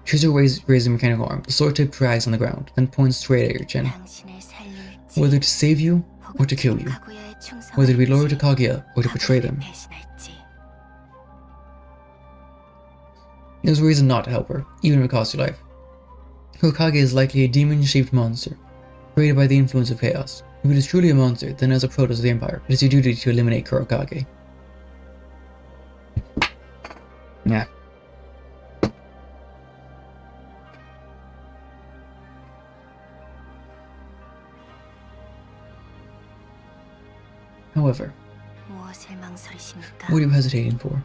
Choose your raise the mechanical arm. The sword tip drags on the ground, then points straight at your chin. Whether to save you or to kill you. Whether to be loyal to Kaguya or to betray them. There's a reason not to help her, even if it costs your life. Kurokage is likely a demon-shaped monster, created by the influence of chaos. If it is truly a monster, then as a Protoss of the Empire, it is your duty to eliminate Kurokage. Yeah. However, what are you hesitating for?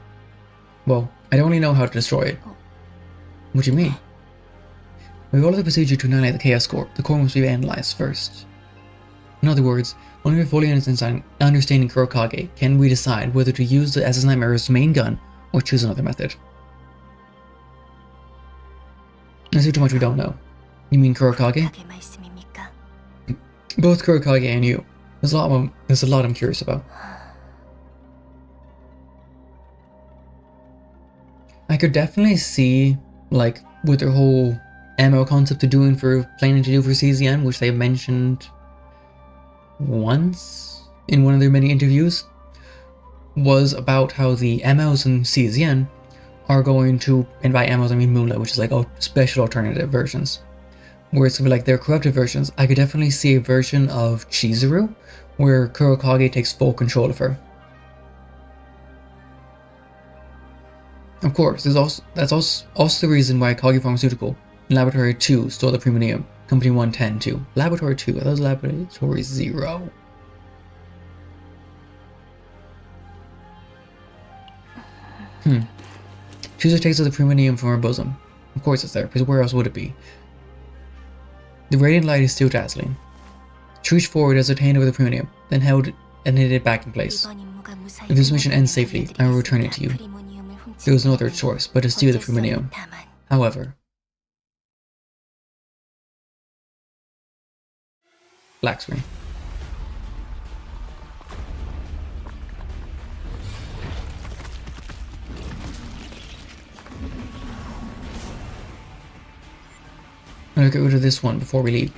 Well, I don't really know how to destroy it. What do you mean? We follow the procedure to annihilate the Chaos Core. The core must be analyzed first. In other words, only by fully understanding Kurokage can we decide whether to use the SS Nightmare's main gun or choose another method. There's too much we don't know. You mean Kurokage? Both Kurokage and you. There's a lot I'm curious about. I could definitely see, like, with their whole MO concept they're doing for planning to do for CZN, which they mentioned once in one of their many interviews, was about how the MOs in CZN are going to, and by MOs I mean Moonlight, which is like special alternative versions. Where it's like their corrupted versions. I could definitely see a version of Chizuru where Kurokage takes full control of her. Of course, that's also the reason why Kage Pharmaceutical and Laboratory 2 stole the Premium, Company 110 too. Laboratory 2, I thought it was Laboratory 0. Chizuru takes out the Premium from her bosom. Of course it's there, because where else would it be? The radiant light is still dazzling. She reached forward as it handed over the Premium, then held it and hid it back in place. If this mission ends safely, I will return it to you. There was no other choice but to steal the Premium. However, black screen. I'm gonna get rid of this one before we leave.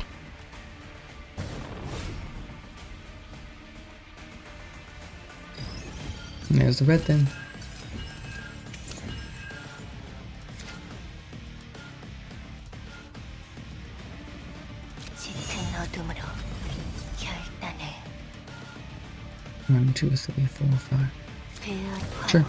And there's the red then. One, two, three, four, five. Sure.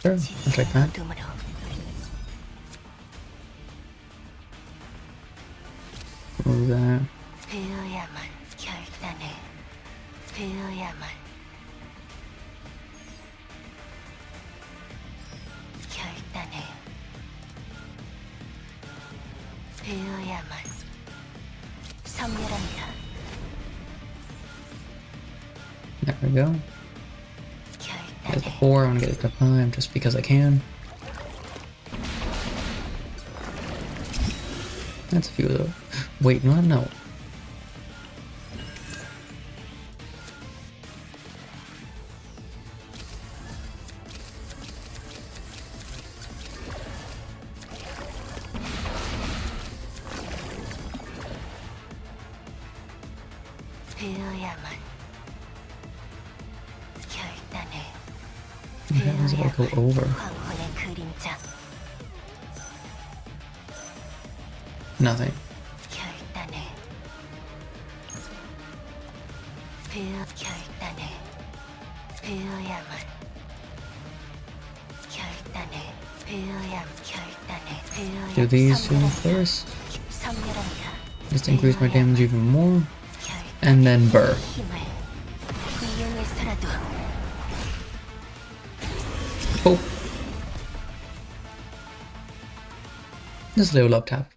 Sure, I'll take that. Remove that. There we go. Get the 4, I'm gonna get it to 5 just because I can. That's a few though. Wait, no. What happens if I go over? 황혼의 그림자. Nothing. 결단을. 결단을. 배어야만. 결단을. 결단을. Do these two first. 선멸한다. Just increase my damage even more. And then burr. 힘을 이용해서라도. Oh. Just level up tap.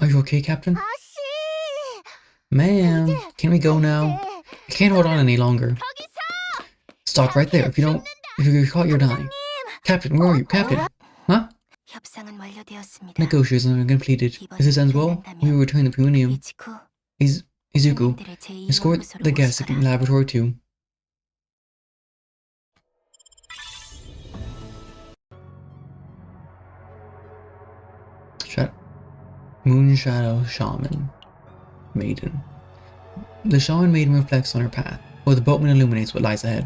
Are you okay, Captain? 아씨! Man, can we go now? I can't hold on any longer. Stop right there. If you're caught, you're dying. Captain, where are you? Captain? Huh? 협상은 완료되었습니다. Negotiations are completed. If this ends well, we will return the Punium. 이치코, Izuku, 국민들의 제2 escort 연구소로 the Galactic 모시거라. Laboratory too. Moonshadow Shaman Maiden. The Shaman Maiden reflects on her path, while the boatman illuminates what lies ahead.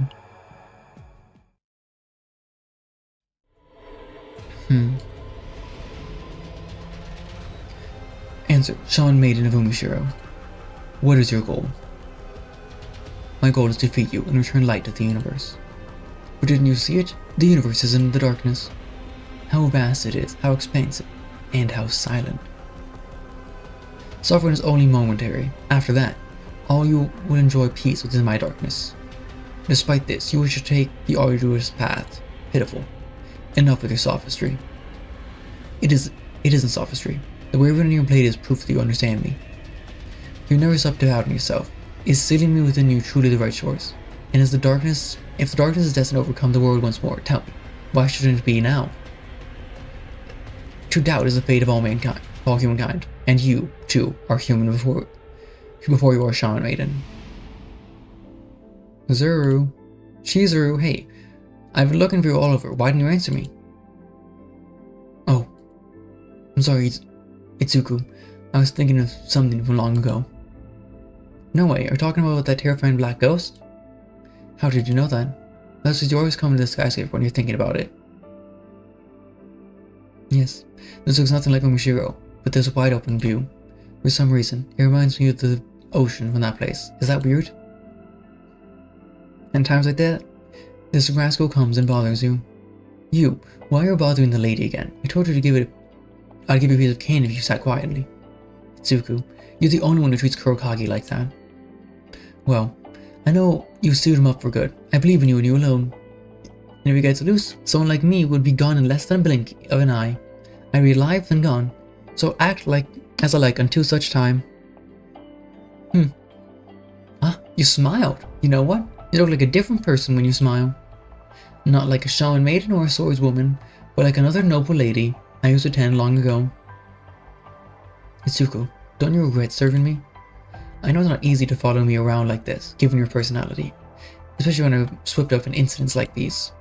Answer, Shaman Maiden of Umashiro. What is your goal? My goal is to defeat you and return light to the universe. But didn't you see it? The universe is in the darkness. How vast it is, how expansive, and how silent. Suffering is only momentary. After that, all you will enjoy peace within my darkness. Despite this, you wish to take the arduous path. Pitiful. Enough with your sophistry. It isn't sophistry. The wavering in your blade is proof that you understand me. You never stop doubting yourself. Is sealing me within you truly the right choice? And if the darkness is destined to overcome the world once more, tell me, why shouldn't it be now? To doubt is the fate of all mankind, all humankind, and you, too, are human before you are Shaman Maiden. Chizuru, hey, I've been looking for you all over. Why didn't you answer me? Oh, I'm sorry, Itsuku. I was thinking of something from long ago. No way, are you talking about that terrifying black ghost? How did you know that? That's because you always come to the skyscraper when you're thinking about it. Yes, this looks nothing like Umashiro, but there's a wide open view. For some reason, it reminds me of the ocean from that place. Is that weird? And times like that, this rascal comes and bothers you. You, why are you bothering the lady again? I told her to I'd give you a piece of candy if you sat quietly. Itsuku, you're the only one who treats Kurokage like that. Well, I know you suited him up for good. I believe in you and you alone. And if he gets loose, someone like me would be gone in less than a blink of an eye. I'd be alive than gone. So act as I like until such time. You smiled. You know what? You look like a different person when you smile. Not like a shaman maiden or a swordswoman, but like another noble lady I used to attend long ago. Itsuku, don't you regret serving me? I know it's not easy to follow me around like this, given your personality, especially when I'm swept up in incidents like these.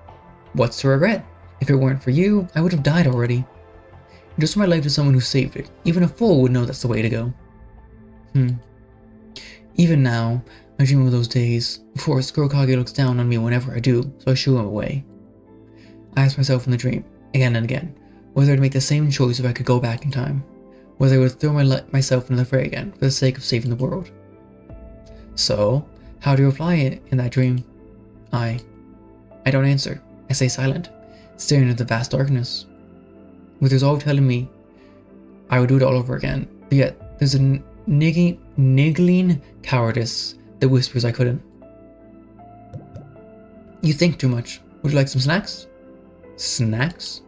What's to regret? If it weren't for you, I would have died already. You just my life to someone who saved it. Even a fool would know that's the way to go. Even now, I dream of those days. Of course, Kurokage looks down on me whenever I do, so I shoo him away. I ask myself in the dream, again and again, whether I'd make the same choice if I could go back in time. Whether I would throw myself into the fray again for the sake of saving the world. So, how do you apply it in that dream? I don't answer. I stay silent, staring at the vast darkness. With resolve telling me I would do it all over again, but yet there's a niggling cowardice that whispers I couldn't. You think too much. Would you like some snacks? Snacks?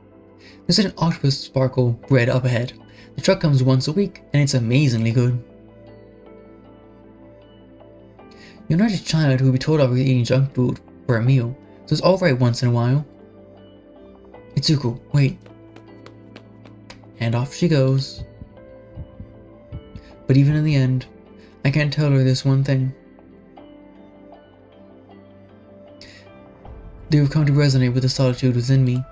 There's an octopus sparkle bread up ahead. The truck comes once a week, and it's amazingly good. You're not a child who would be told off for eating junk food for a meal, so it's alright once in a while. Itsuku, wait. And off she goes. But even in the end, I can't tell her this one thing. They have come to resonate with the solitude within me.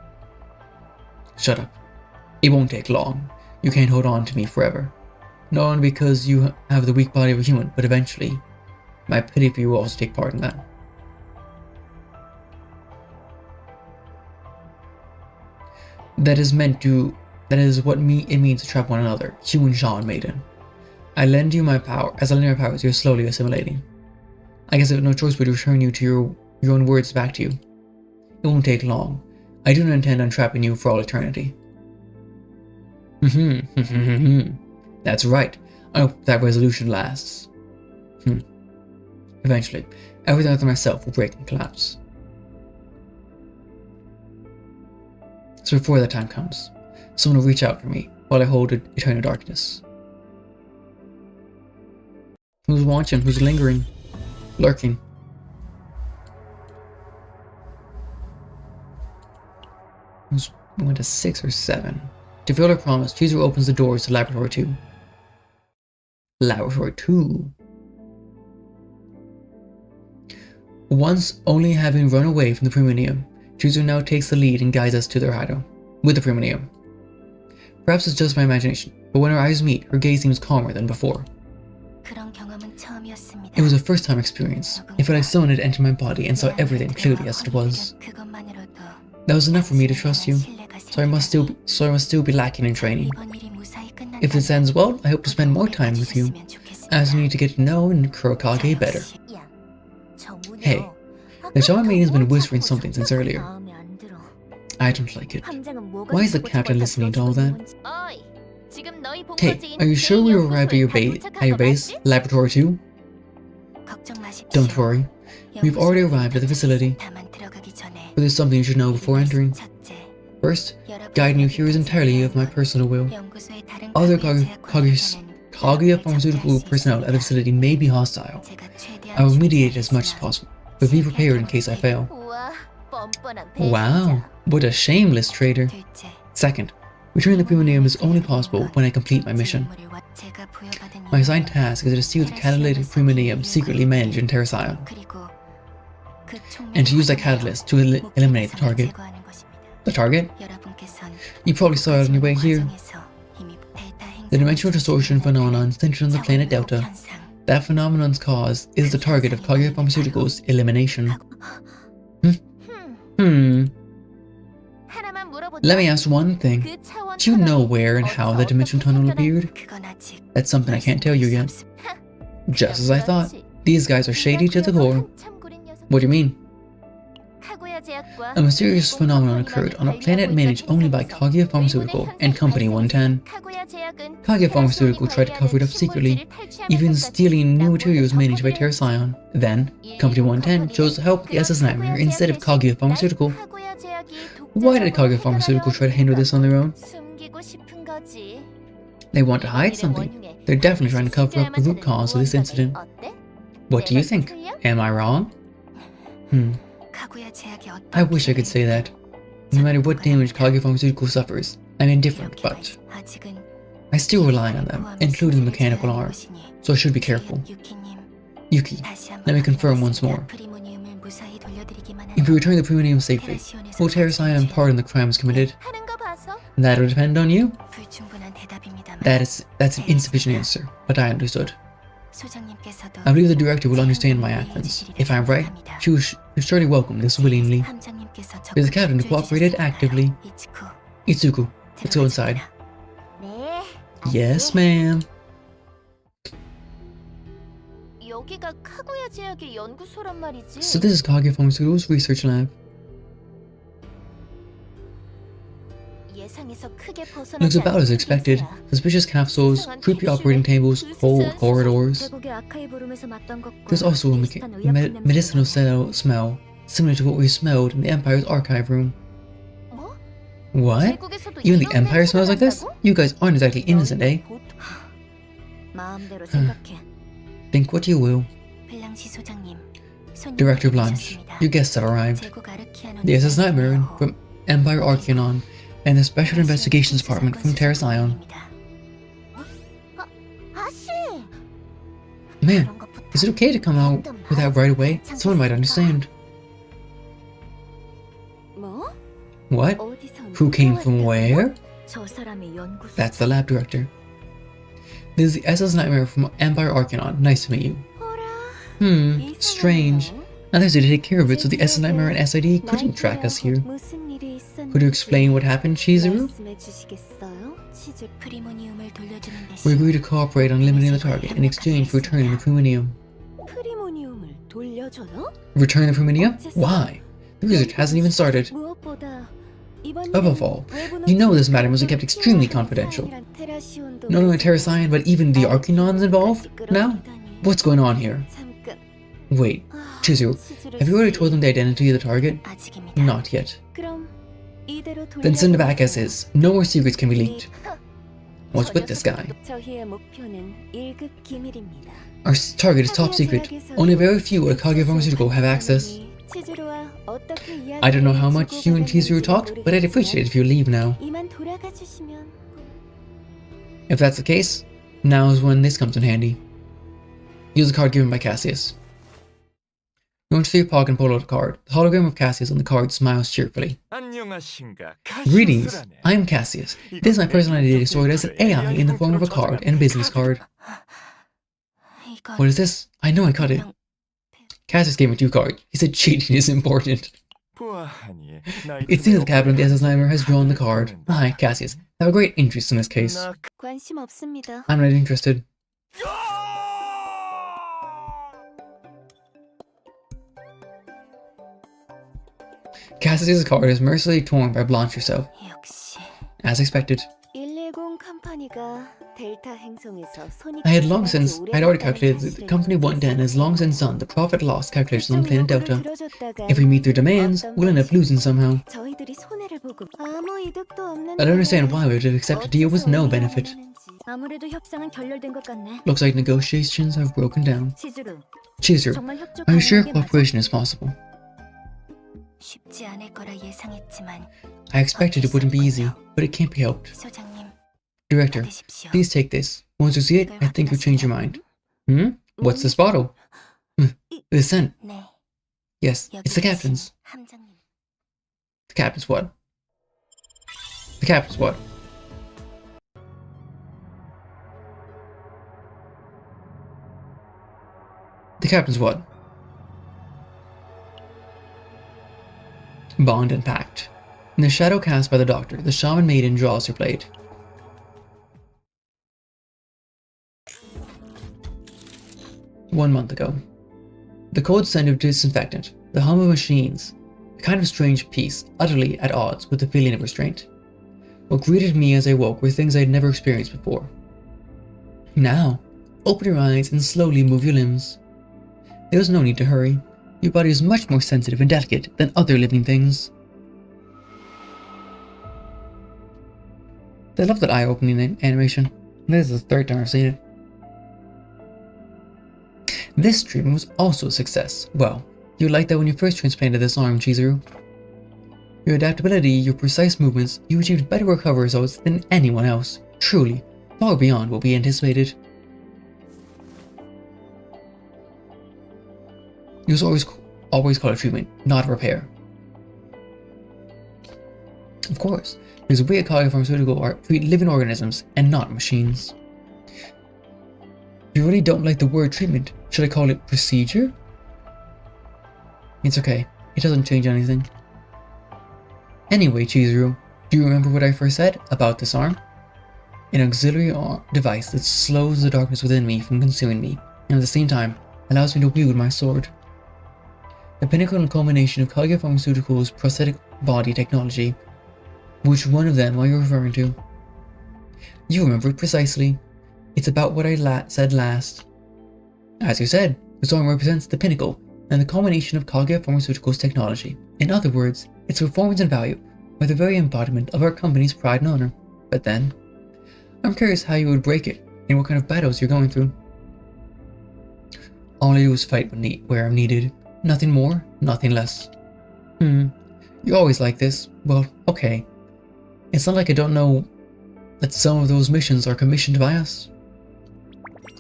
Shut up. It won't take long. You can't hold on to me forever. Not only because you have the weak body of a human, but eventually, my pity for you will also take part in that. That is what it means to trap one another, you and Sean, maiden. As I lend you my powers, you're slowly assimilating. I guess I have no choice but to return you to your own words back to you. It won't take long. I do not intend on trapping you for all eternity. That's right. I hope that resolution lasts. Eventually, everything within myself will break and collapse. So before that time comes, someone will reach out for me while I hold eternal darkness. Who's watching? Who's lingering? Lurking? We went to 6 or 7. To fulfill her promise, Chizuru opens the doors to Laboratory 2. Laboratory 2. Once only having run away from the Preminium, Chizuru now takes the lead and guides us to their hideout with the Preminium. Perhaps it's just my imagination, but when our eyes meet, her gaze seems calmer than before. It was a first-time experience. It felt like someone had entered my body and saw everything clearly as it was. That was enough for me to trust you, so I must still be lacking in training. If this ends well, I hope to spend more time with you, as I need to get to know Kurokage better. Hey, the shaman maiden's been whispering something since earlier. I don't like it. Why is the captain listening to all that? Hey, are you sure we arrived at your base, Laboratory 2? Don't worry, we've already arrived at the facility. But there's something you should know before entering. First, guiding you here is entirely of my personal will. Other Kaguya Pharmaceutical personnel at the facility may be hostile. I will mediate as much as possible, but be prepared in case I fail. Wow, what a shameless traitor. Second, returning the Preminium is only possible when I complete my mission. My assigned task is to steal the catalytic Preminium secretly managed in Terrasion, and to use that catalyst to eliminate the target. The target? You probably saw it on your way here. The dimensional distortion phenomenon centered on the planet Delta. That phenomenon's cause is the target of Kaguya Pharmaceuticals' elimination. Let me ask one thing. Do you know where and how the dimensional tunnel appeared? That's something I can't tell you yet. Just as I thought. These guys are shady to the core. What do you mean? A mysterious phenomenon occurred on a planet managed only by Kaguya Pharmaceutical and Company 110. Kaguya Pharmaceutical tried to cover it up secretly, even stealing new materials managed by Terrasion. Then, Company 110 chose to help the SS Nightmare instead of Kaguya Pharmaceutical. Why did Kaguya Pharmaceutical try to handle this on their own? They want to hide something. They're definitely trying to cover up the root cause of this incident. What do you think? Am I wrong? I wish I could say that. No matter what damage Kaguya Pharmaceutical suffers, I'm indifferent, but I still rely on them, including the mechanical arm, so I should be careful. Yuki, let me confirm once more. If you return the Preminium safely, will Terrasion pardon the crimes committed? That'll depend on you. That's an insufficient answer, but I understood. I believe the director will understand my actions. If I'm right, she will surely welcome this willingly. The captain cooperated actively. Itsuku, let's go inside. Yes, ma'am. So this is Kaguya Pharmaceutical's research lab. Looks about as expected. Suspicious capsules, creepy operating tables, cold corridors. There's also a medicinal smell, similar to what we smelled in the Empire's archive room. What? Even the Empire smells like this? You guys aren't exactly innocent, eh? Think what you will. Director Blanche, your guests have arrived. The SS Nightmare from Empire Archeonon and the Special Investigations Department from Terrasion. Man, is it okay to come out with that right away? Someone might understand. What? Who came from where? That's the lab director. This is the SS Nightmare from Empire Archeonon. Nice to meet you. Strange. Others to take care of it so the SNMR and SID couldn't track us here. Could you explain what happened, Chizuru? 프리모니움을 돌려주는 We 대신 agreed to cooperate on eliminating the target in exchange for returning the Primium. 프리모니움을 돌려줘요? Return the Primium? Why? The research hasn't even started. 무엇보다 이번 Above all, you know this matter must be kept extremely confidential. Not only Terracyan, but even the Arcanons involved? Now? What's going on here? 잠깐. Wait, Chizuru, have you already told them the identity of the target? 아직입니다. Not yet. 그럼 이대로 Then send it back as is. No more secrets can be leaked. What's with this guy? 저희의 목표는 1급 기밀입니다. Our target is top secret. Only very few at Kage Pharmaceutical have access. 치즈루와 어떻게 I don't know how much you and Chizuru talked, but I'd appreciate it if you leave now. 이만 돌아가 주시면. If that's the case, now is when this comes in handy. Use the card given by Cassius. Go into your pocket and pull out a card. The hologram of Cassius on the card smiles cheerfully. 안녕하신가? Greetings, 카시우스라네. I am Cassius. This is my personal identity stored as an AI in the form of a card and a business card. 이건 What is this? I know I cut it. Cassius gave me 2 cards. He said cheating is important. 보아하니, It seems the captain of the SS Nightmare has drawn the card. Hi, Cassius. I have a great interest in this case. 나 관심 없습니다. I'm not interested. Cassius's card is mercilessly torn by Blanche herself, 역시 as expected. 110 컴퍼니가 델타 행성에서 손익 I had already calculated that the company 110 has long since done the profit-loss calculations on planet Delta. If we meet their demands, we'll end up losing somehow. 저희들이 손해를 보고 아무 이득도 없는. I don't understand why we would accept a deal with no benefit. 아무래도 협상은 결렬된 것 같네. Looks like negotiations have broken down. 치즈루, Chizuru, 정말 협조 are you sure 가능한 게 맞아? cooperation is possible? 쉽지 않을 거라 예상했지만 I expected it wouldn't be easy, but it can't be helped. 소장님 Director, 받으십시오. please take this. Once you see it, I think you'll change your mind. What's this bottle? The scent. 네, Yes, 여기 it's the 계신 captain's. 함장님. The captain's what? The captain's what? The captain's what? Bond and pact. In the shadow cast by the doctor, the shaman maiden draws her blade. One month ago. The cold scent of disinfectant, the hum of machines, a kind of strange peace, utterly at odds with the feeling of restraint. What greeted me as I woke were things I had never experienced before. Now, open your eyes and slowly move your limbs. There is no need to hurry. Your body is much more sensitive and delicate than other living things. I love that eye-opening animation. This is the 3rd time I've seen it. This treatment was also a success. Well, you liked that when you first transplanted this arm, Chizuru. Your adaptability, your precise movements, you achieved better recovery results than anyone else. Truly, far beyond what we anticipated. You was always call it treatment, not repair. Of course, because we at Kage Pharmaceutical treat living organisms and not machines. You really don't like the word treatment. Should I call it procedure? It's okay. It doesn't change anything. Anyway, Chizuru, do you remember what I first said about this arm? An auxiliary device that slows the darkness within me from consuming me, and at the same time, allows me to wield my sword. The pinnacle and culmination of Kage Pharmaceutical's prosthetic body technology. Which one of them are you referring to? You remember it precisely. It's about what I said last. As you said, this arm represents the pinnacle and the culmination of Kage Pharmaceutical's technology. In other words, its performance and value are the very embodiment of our company's pride and honor. But then, I'm curious how you would break it and what kind of battles you're going through. All I do is fight where I'm needed. Nothing more, nothing less. You always like this. Well, okay. It's not like I don't know that some of those missions are commissioned by us.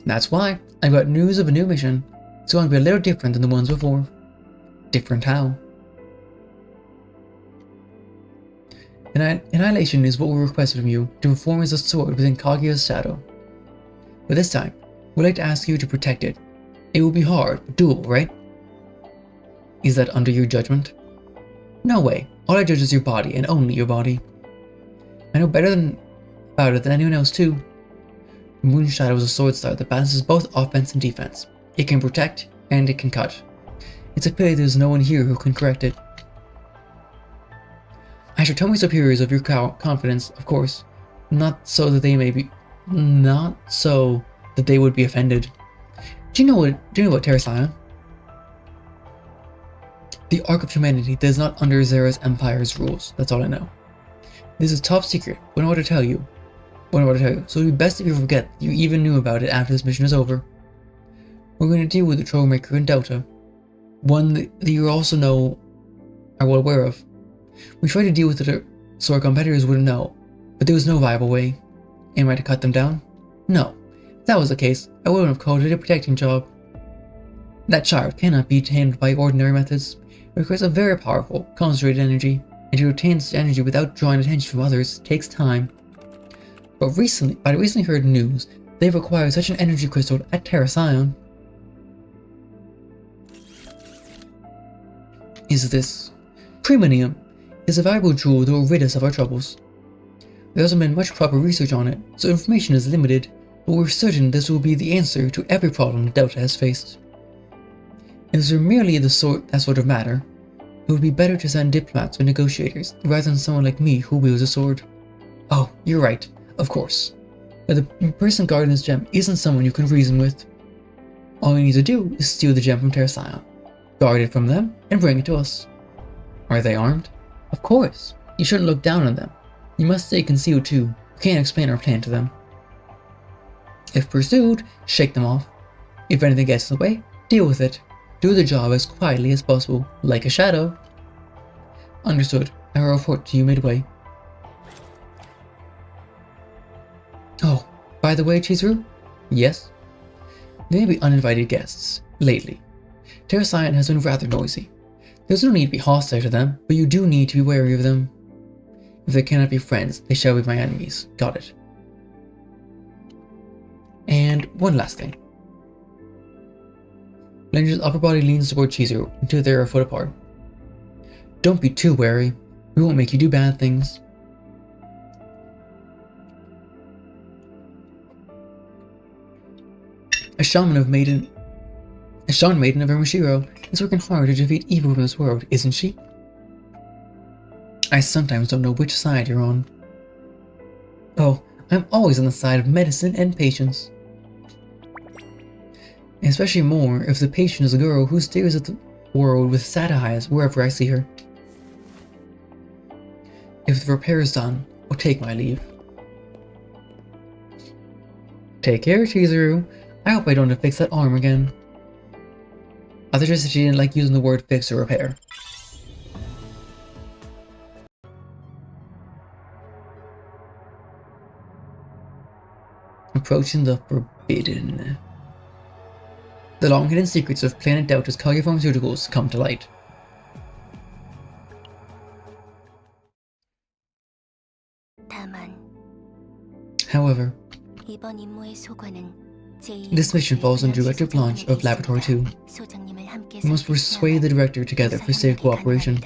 That's why I've got news of a new mission. It's going to be a little different than the ones before. Different how? Annihilation is what we requested from you to perform as a sword within Kaguya's shadow. But this time, we'd like to ask you to protect it. It will be hard, but doable, right? Is that under your judgment? No way. All I judge is your body, and only your body. I know better about it than anyone else too. Moon Shadow is a sword style that balances both offense and defense. It can protect, and it can cut. It's a pity there's no one here who can correct it. I should tell my superiors of your confidence, of course, not so that they would be offended. Do you know what Terrasaya? The Arc of Humanity does not under Zera's Empire's rules. That's all I know. This is top secret. What I want to tell you. So it would be best if you forget that you even knew about it after this mission is over. We're going to deal with the Troublemaker in Delta. One that you also are well aware of. We tried to deal with it so our competitors wouldn't know, but there was no viable way. Am I to cut them down? No. If that was the case, I wouldn't have called it a protecting job. That child cannot be tamed by ordinary methods. It requires a very powerful, concentrated energy, and to retain such energy without drawing attention from others takes time. But I recently heard news they've acquired such an energy crystal at Terra Scion. Is this? Premium is a valuable jewel that will rid us of our troubles. There hasn't been much proper research on it, so information is limited, but we're certain this will be the answer to every problem Delta has faced. If this were merely that sort of matter, it would be better to send diplomats or negotiators rather than someone like me who wields a sword. Oh, you're right, of course. But the person guarding this gem isn't someone you can reason with. All you need to do is steal the gem from Terra Scion, guard it from them, and bring it to us. Are they armed? Of course. You shouldn't look down on them. You must stay concealed too. You can't explain our plan to them. If pursued, shake them off. If anything gets in the way, deal with it. Do the job as quietly as possible, like a shadow. Understood. I will report to you midway. Oh, by the way, Chizuru? Yes? There may be uninvited guests, lately. Terra Scion has been rather noisy. There's no need to be hostile to them, but you do need to be wary of them. If they cannot be friends, they shall be my enemies. Got it. And one last thing. Lender's upper body leans toward Chizuru until they're a foot apart. Don't be too wary. We won't make you do bad things. A shaman maiden of Ermashiro is working hard to defeat evil in this world, isn't she? I sometimes don't know which side you're on. Oh, I'm always on the side of medicine and patience. Especially more if the patient is a girl who stares at the world with sad eyes wherever I see her. If the repair is done, I'll take my leave. Take care, Chizuru. I hope I don't have to fix that arm again. I thought she didn't like using the word fix or repair. Approaching the forbidden. The long-hidden secrets of Planet Delta's Kage Pharmaceuticals come to light. However, this mission falls on Director Blanche of Laboratory 2. We must persuade the director together for safe cooperation.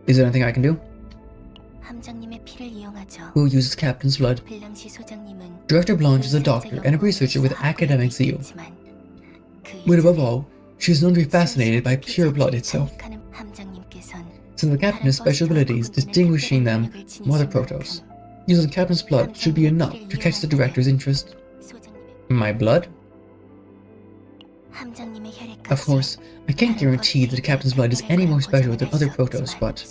Is there anything I can do? We'll use his captain's blood. Director Blanche is a doctor and a researcher with academic zeal. But above all, she is known to be fascinated by pure blood itself. Since the captain has special abilities distinguishing them from other protos, using the captain's blood should be enough to catch the director's interest. My blood? Of course, I can't guarantee that the captain's blood is any more special than other protos, but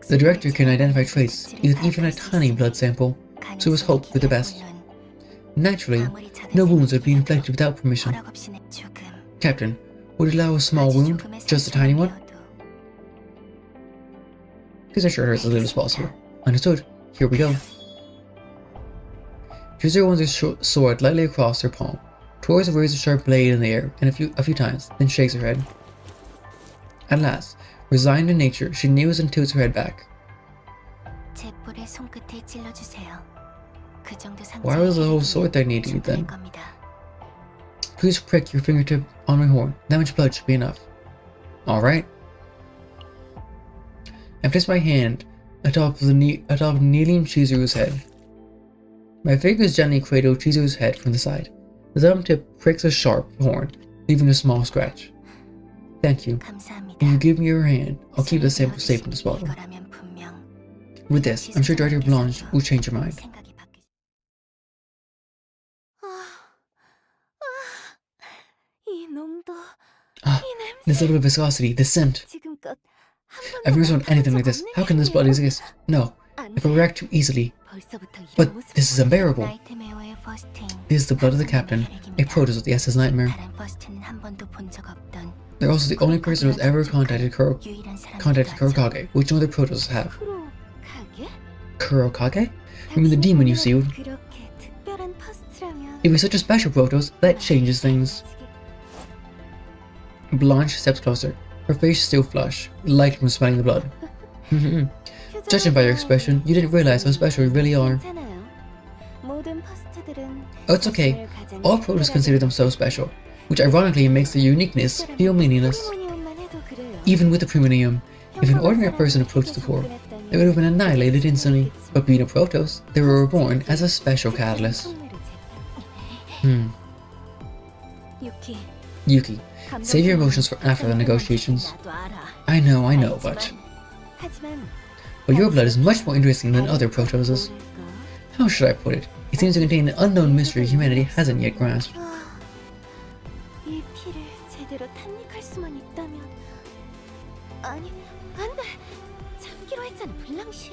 the director can identify traits with even a tiny blood sample, so let's hope for the best. Naturally, no wounds would be inflicted without permission. Captain, would you allow a small wound? Just a tiny one? Please ensure it hurts as little as possible. Understood. Here we go. Chizuru runs her sword lightly across her palm, twirls a razor-sharp blade in the air and a few times, then shakes her head. At last, resigned in nature, she kneels and tilts her head back. Why was the whole sword that needed then? Please prick your fingertip on my horn. That much blood should be enough. Alright. I place my hand atop kneeling Chizuru's head. My fingers gently cradle Chizuru's head from the side. The thumb tip pricks a sharp horn, leaving a small scratch. Thank you. 감사합니다. When you give me your hand, I'll keep the sample safe in this bottle. 이거라면 분명 With this, I'm sure Director Blanche will change your mind. 생각이 바뀌. 이 농도, Ah, 이 냄새. this level of viscosity, this scent. 지금껏 한 번도 I've never smelled anything like this. 가져본 How can this blood 느낌이야. exist? No, 안 if I react too easily. 벌써부터 이런 But 모습. this is unbearable. 나이트메어의 퍼스트인. This is the blood of the captain, a Protoss of the SS Nightmare. 다른 퍼스트는 한 번도 본 적 없던 They're also the only person who's ever contacted 유일한 사람이기도 Kurokage, which no other Protoss have. 프로카게? Kurokage? You mean the demon you sealed? 그렇게 특별한 퍼스트라면 If he's such a special Protoss, that changes things. Blanche steps closer, her face still flush, light from smelling the blood. Judging by your expression, you didn't realize how special you really are. Oh, it's okay. All Protoss consider themselves special, which ironically makes their uniqueness feel meaningless. Even with the Primonium, if an ordinary person approached the core, they would have been annihilated instantly, but being a Protoss, they were reborn as a special catalyst. Yuki, save your emotions for after the negotiations. I know, but your blood is much more interesting than other Protosses. How should I put it? It seems to contain an unknown mystery humanity hasn't yet grasped. 이 피를 제대로 탐닉할 수만 있다면 아니 안돼 참기로 했잖아 블랑시.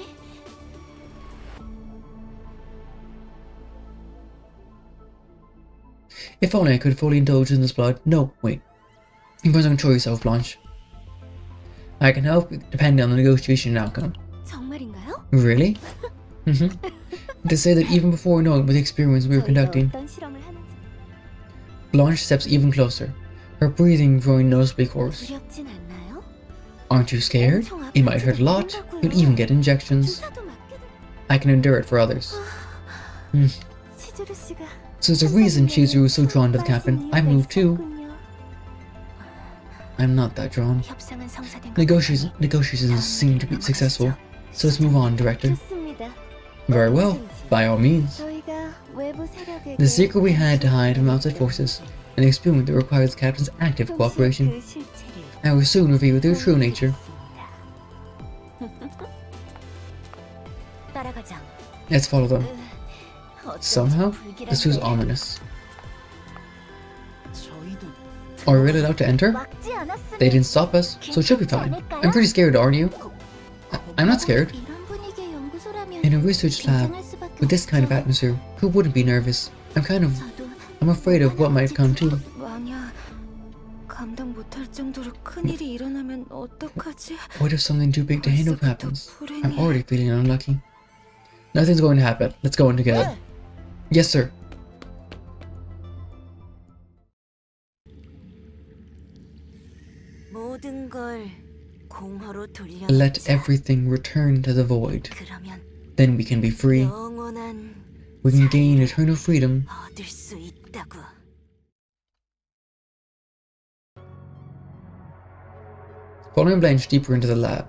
If only I could fully indulge in this blood. No, wait. You must control yourself, Blanche. I can help depending on the negotiation outcome. 정말인가요? Really? To say that even before knowing what the experiments we were conducting, 어떤 실험을 하는지 Blanche steps even closer, her breathing growing noticeably hoarse. 두렵진 않나요? Aren't you scared? It might hurt a lot. You'll even get injections. 주사도 맞게 I can endure it for others. 치즈루 씨가 So there's a reason Chizuru was so drawn to the captain. I moved too. I'm not that drawn. 협상은 성사된 것 Negotiations seem to be successful, so let's move on, Director. 좋습니다. Very well, by all means. 저희가 외부 세력에게 The secret we had to hide from outside forces, and the experiment that requires the captain's active cooperation, 그 실체를 I will soon reveal their true nature. 따라가자. Let's follow them. 어쩐지 Somehow, 불길한데. this feels ominous. 저희도 Are we really allowed to enter? 막지 않았으면 They didn't stop us, so it should be fine. I'm pretty scared, aren't you? I'm not scared. 이런 분위기의 연구소라면 In a research lab, 긴장할 수밖에 with this kind of 없죠. atmosphere, who wouldn't be nervous? 저도 I'm afraid of what might come too. 만약 감당 못할 정도로 큰 일이 일어나면 어떡하지? What if something too big to handle 벌써부터 happens? I'm 불행해. already feeling unlucky. Nothing's going to happen. Let's go in together. Yes, sir. 모든 걸 공허로 돌려. Let everything return to the void. 그러면 Then we can be free. 영원한 We can gain eternal freedom. 얻을 수 있다고. Following Blanche deeper into the lab,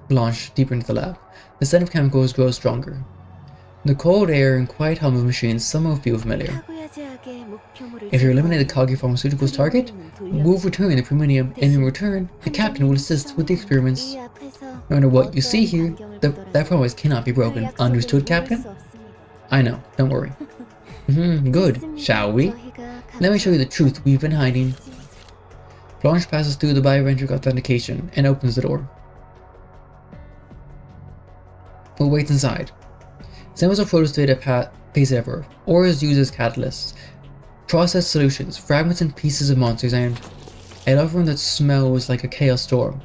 the scent of chemicals grows stronger. The cold air and quiet hum of machines somehow feel familiar. 카구야지하게 목표물을 If you eliminate the Kage Pharmaceuticals target, we'll return the Primonium, and in return, the captain will assist with the experiments. 이 앞에서 No matter what you see here, 어떤 that 반경을 promise cannot be broken. 그 약속을 Understood, 이행할 Captain? 수 없습니다. I know, don't worry. Good. Shall we? 저희가 Let me show you the truth we've been hiding. Blanche passes through the biometric authentication and opens the door. We'll wait inside. Samples of Protoss data paste everywhere, or is used as catalysts. Process solutions, fragments and pieces of monsters, and a love room that smells like a chaos storm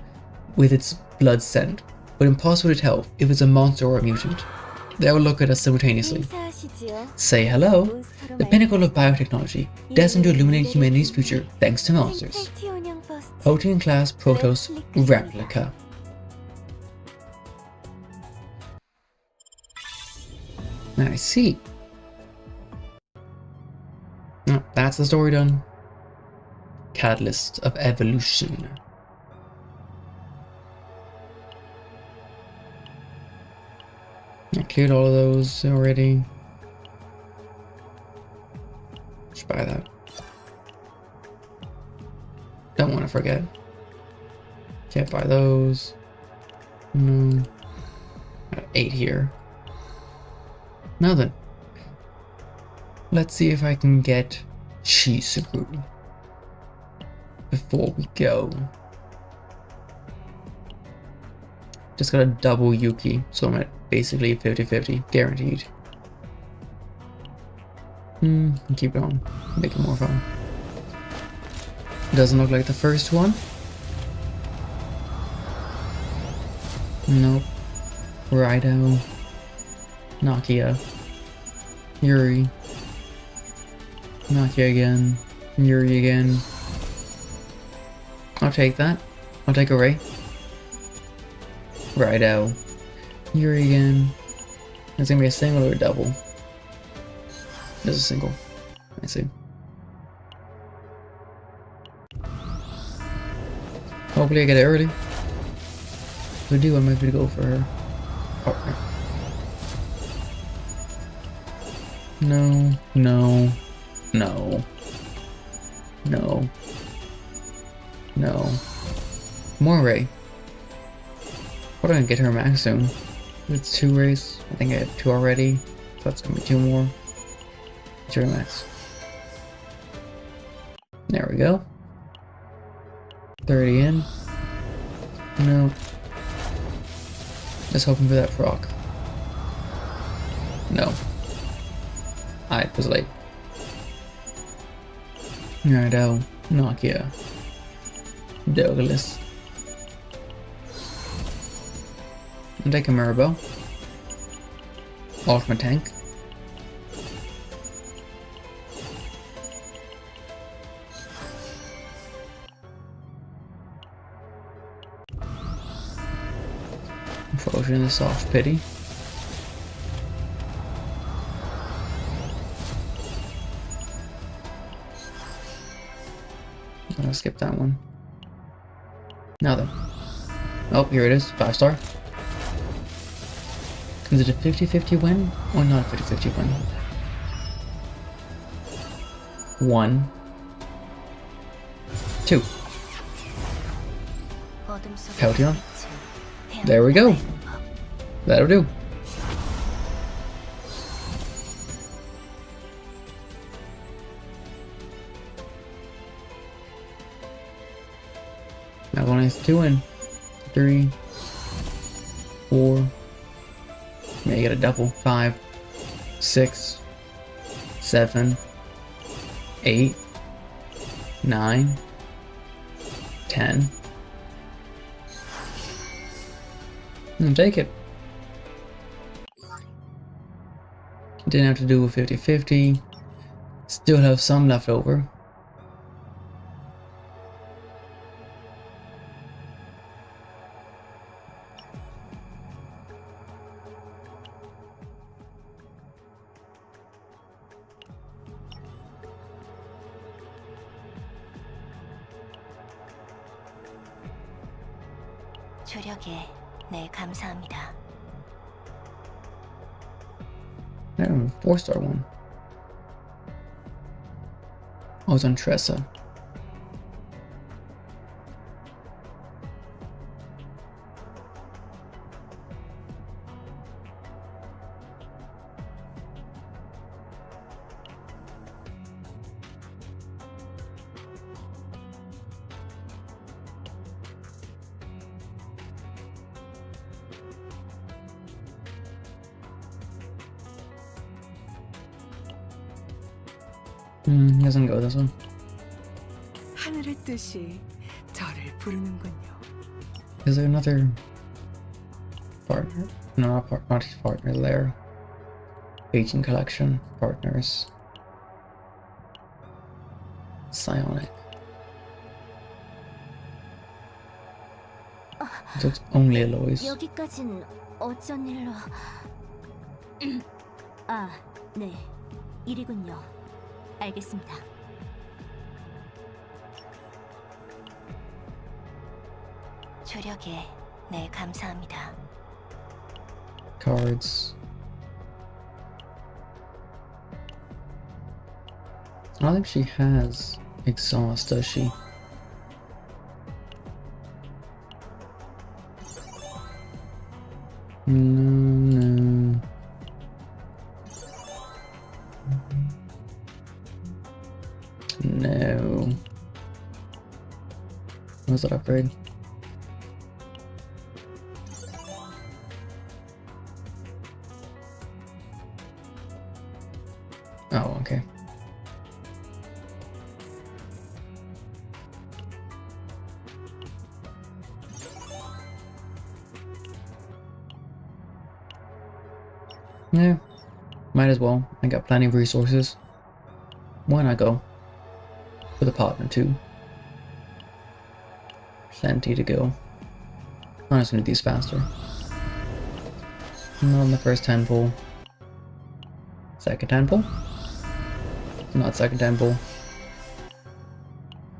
with its blood scent, but impossible to tell if it's a monster or a mutant. They all look at us simultaneously. 인사하시지요. Say hello, 몬스터로 the pinnacle of biotechnology, destined to illuminate humanity's future thanks to monsters. 생태 운영 퍼스트. Protein class Protoss replica. I see. Oh, that's the story done. Catalyst of evolution. I cleared all of those already. Should buy that. Don't want to forget. Can't buy those. No. Got 8 here. Now then. Let's see if I can get Shizuku before we go. Just got a double Yuki, so I'm at basically 50-50, guaranteed. Keep going, make it more fun. Doesn't look like the first one. Nope. Raido. Nakia. Yuri. Nakia again. Yuri again. I'll take that. I'll take a Ray. Raido. Yuri again. It's gonna be a single or a double. There's a single. I see. Hopefully I get it early. If I do, I might be to go for her partner. No, no, no, no, no. More Ray. What am I gonna get her max soon? It's 2 Rays. I think I have 2 already. So that's gonna be 2 more. It's her max. There we go. 30 in. No. Just hoping for that proc. No. I was late. Raido. Nakia. Douglas. I'll take a Murbo. Off my tank. Frozen in the soft pity. I'll skip that one. Now then. Oh, here it is. 5-star. Is it a 50-50 win? Or not a 50-50 win? 1, 2. Calteon. There we go. That'll do. Now only has 2 in. 3, 4. Yeah, you get a double. 5, 6, 7, 8, 9, 10. And take it. Didn't have to do a 50-50. Still have some left over. 조력에 네 감사합니다. 4-star one. Oh, it's on Tressa. He doesn't go this one. 하늘의 뜻이 저를 부르는군요. Is there another partner? No, not partner there. Agent collection partners. Psionic. So it's only Eloise. 여기까진 어쩐 일로? 아, 네, 일이군요. 알겠습니다. 조력에 네 감사합니다. Cards. I don't think she has exhaust, does she? No. No. What was that upgrade? Oh, okay. Yeah, might as well. I got plenty of resources. Why not go? For the partner too. Plenty to go. I'm just gonna do these faster. Not on the first 10 pull. Second 10 pull? Not second 10 pull.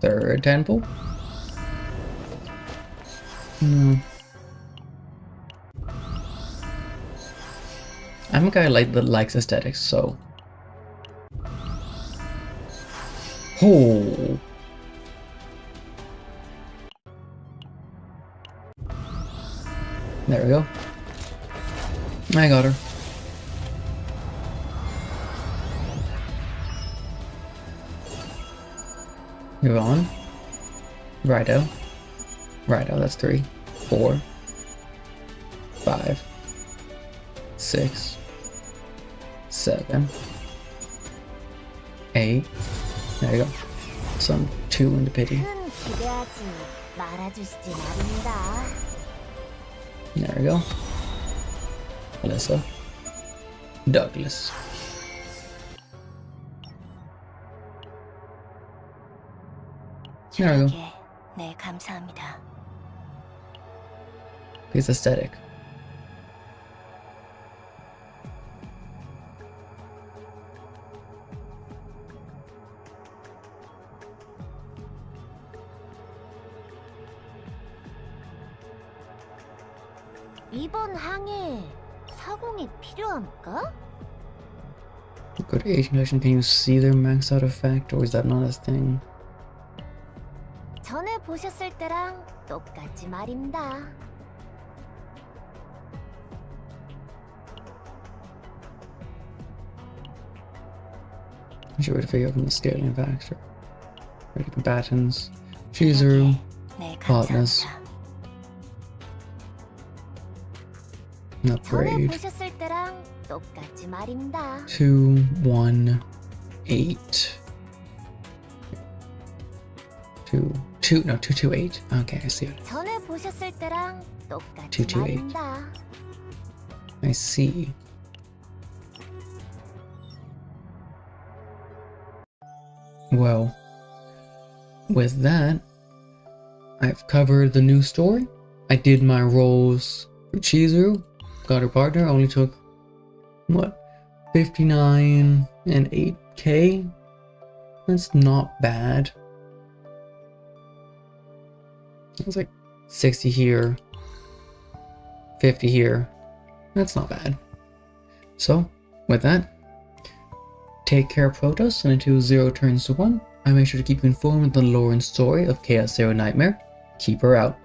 Third 10 pull? No. I'm a guy that likes aesthetics, so. Oh. There we go. I got her. Move on. Righto. Righto, that's 3, 4, 5, 6, 7, 8. There you go. Some 2 into pity. 큰 기대하지 말아주시진 않는다. There we go. Alyssa. Douglas. There we go. 주에게 네 감사합니다. He's aesthetic. 이번 항에 사공이 필요할까? Go to Asian Collection. Can you see their max out effect, or is that not a thing? 전에 보셨을 때랑 똑같지 말입니다. I should wait to figure out from the scaling factor. Ready combatants. Chizuru. 네 Partners. 감사합니다. An 전에 upgrade. 보셨을 때랑 똑같지 말입니다. 2, 1, 8. 228. Okay, I see it. 전에 보셨을 때랑 똑같지 228. 말입니다. I see. Well, with that, I've covered the new story. I did my roles for Chizuru, got her partner, only took, what, 59 and 8k? That's not bad. It's like 60 here, 50 here. That's not bad. So, with that, take care Protoss, and until 0 turns to 1, I make sure to keep you informed of the lore and story of Chaos Zero Nightmare. Keep her out.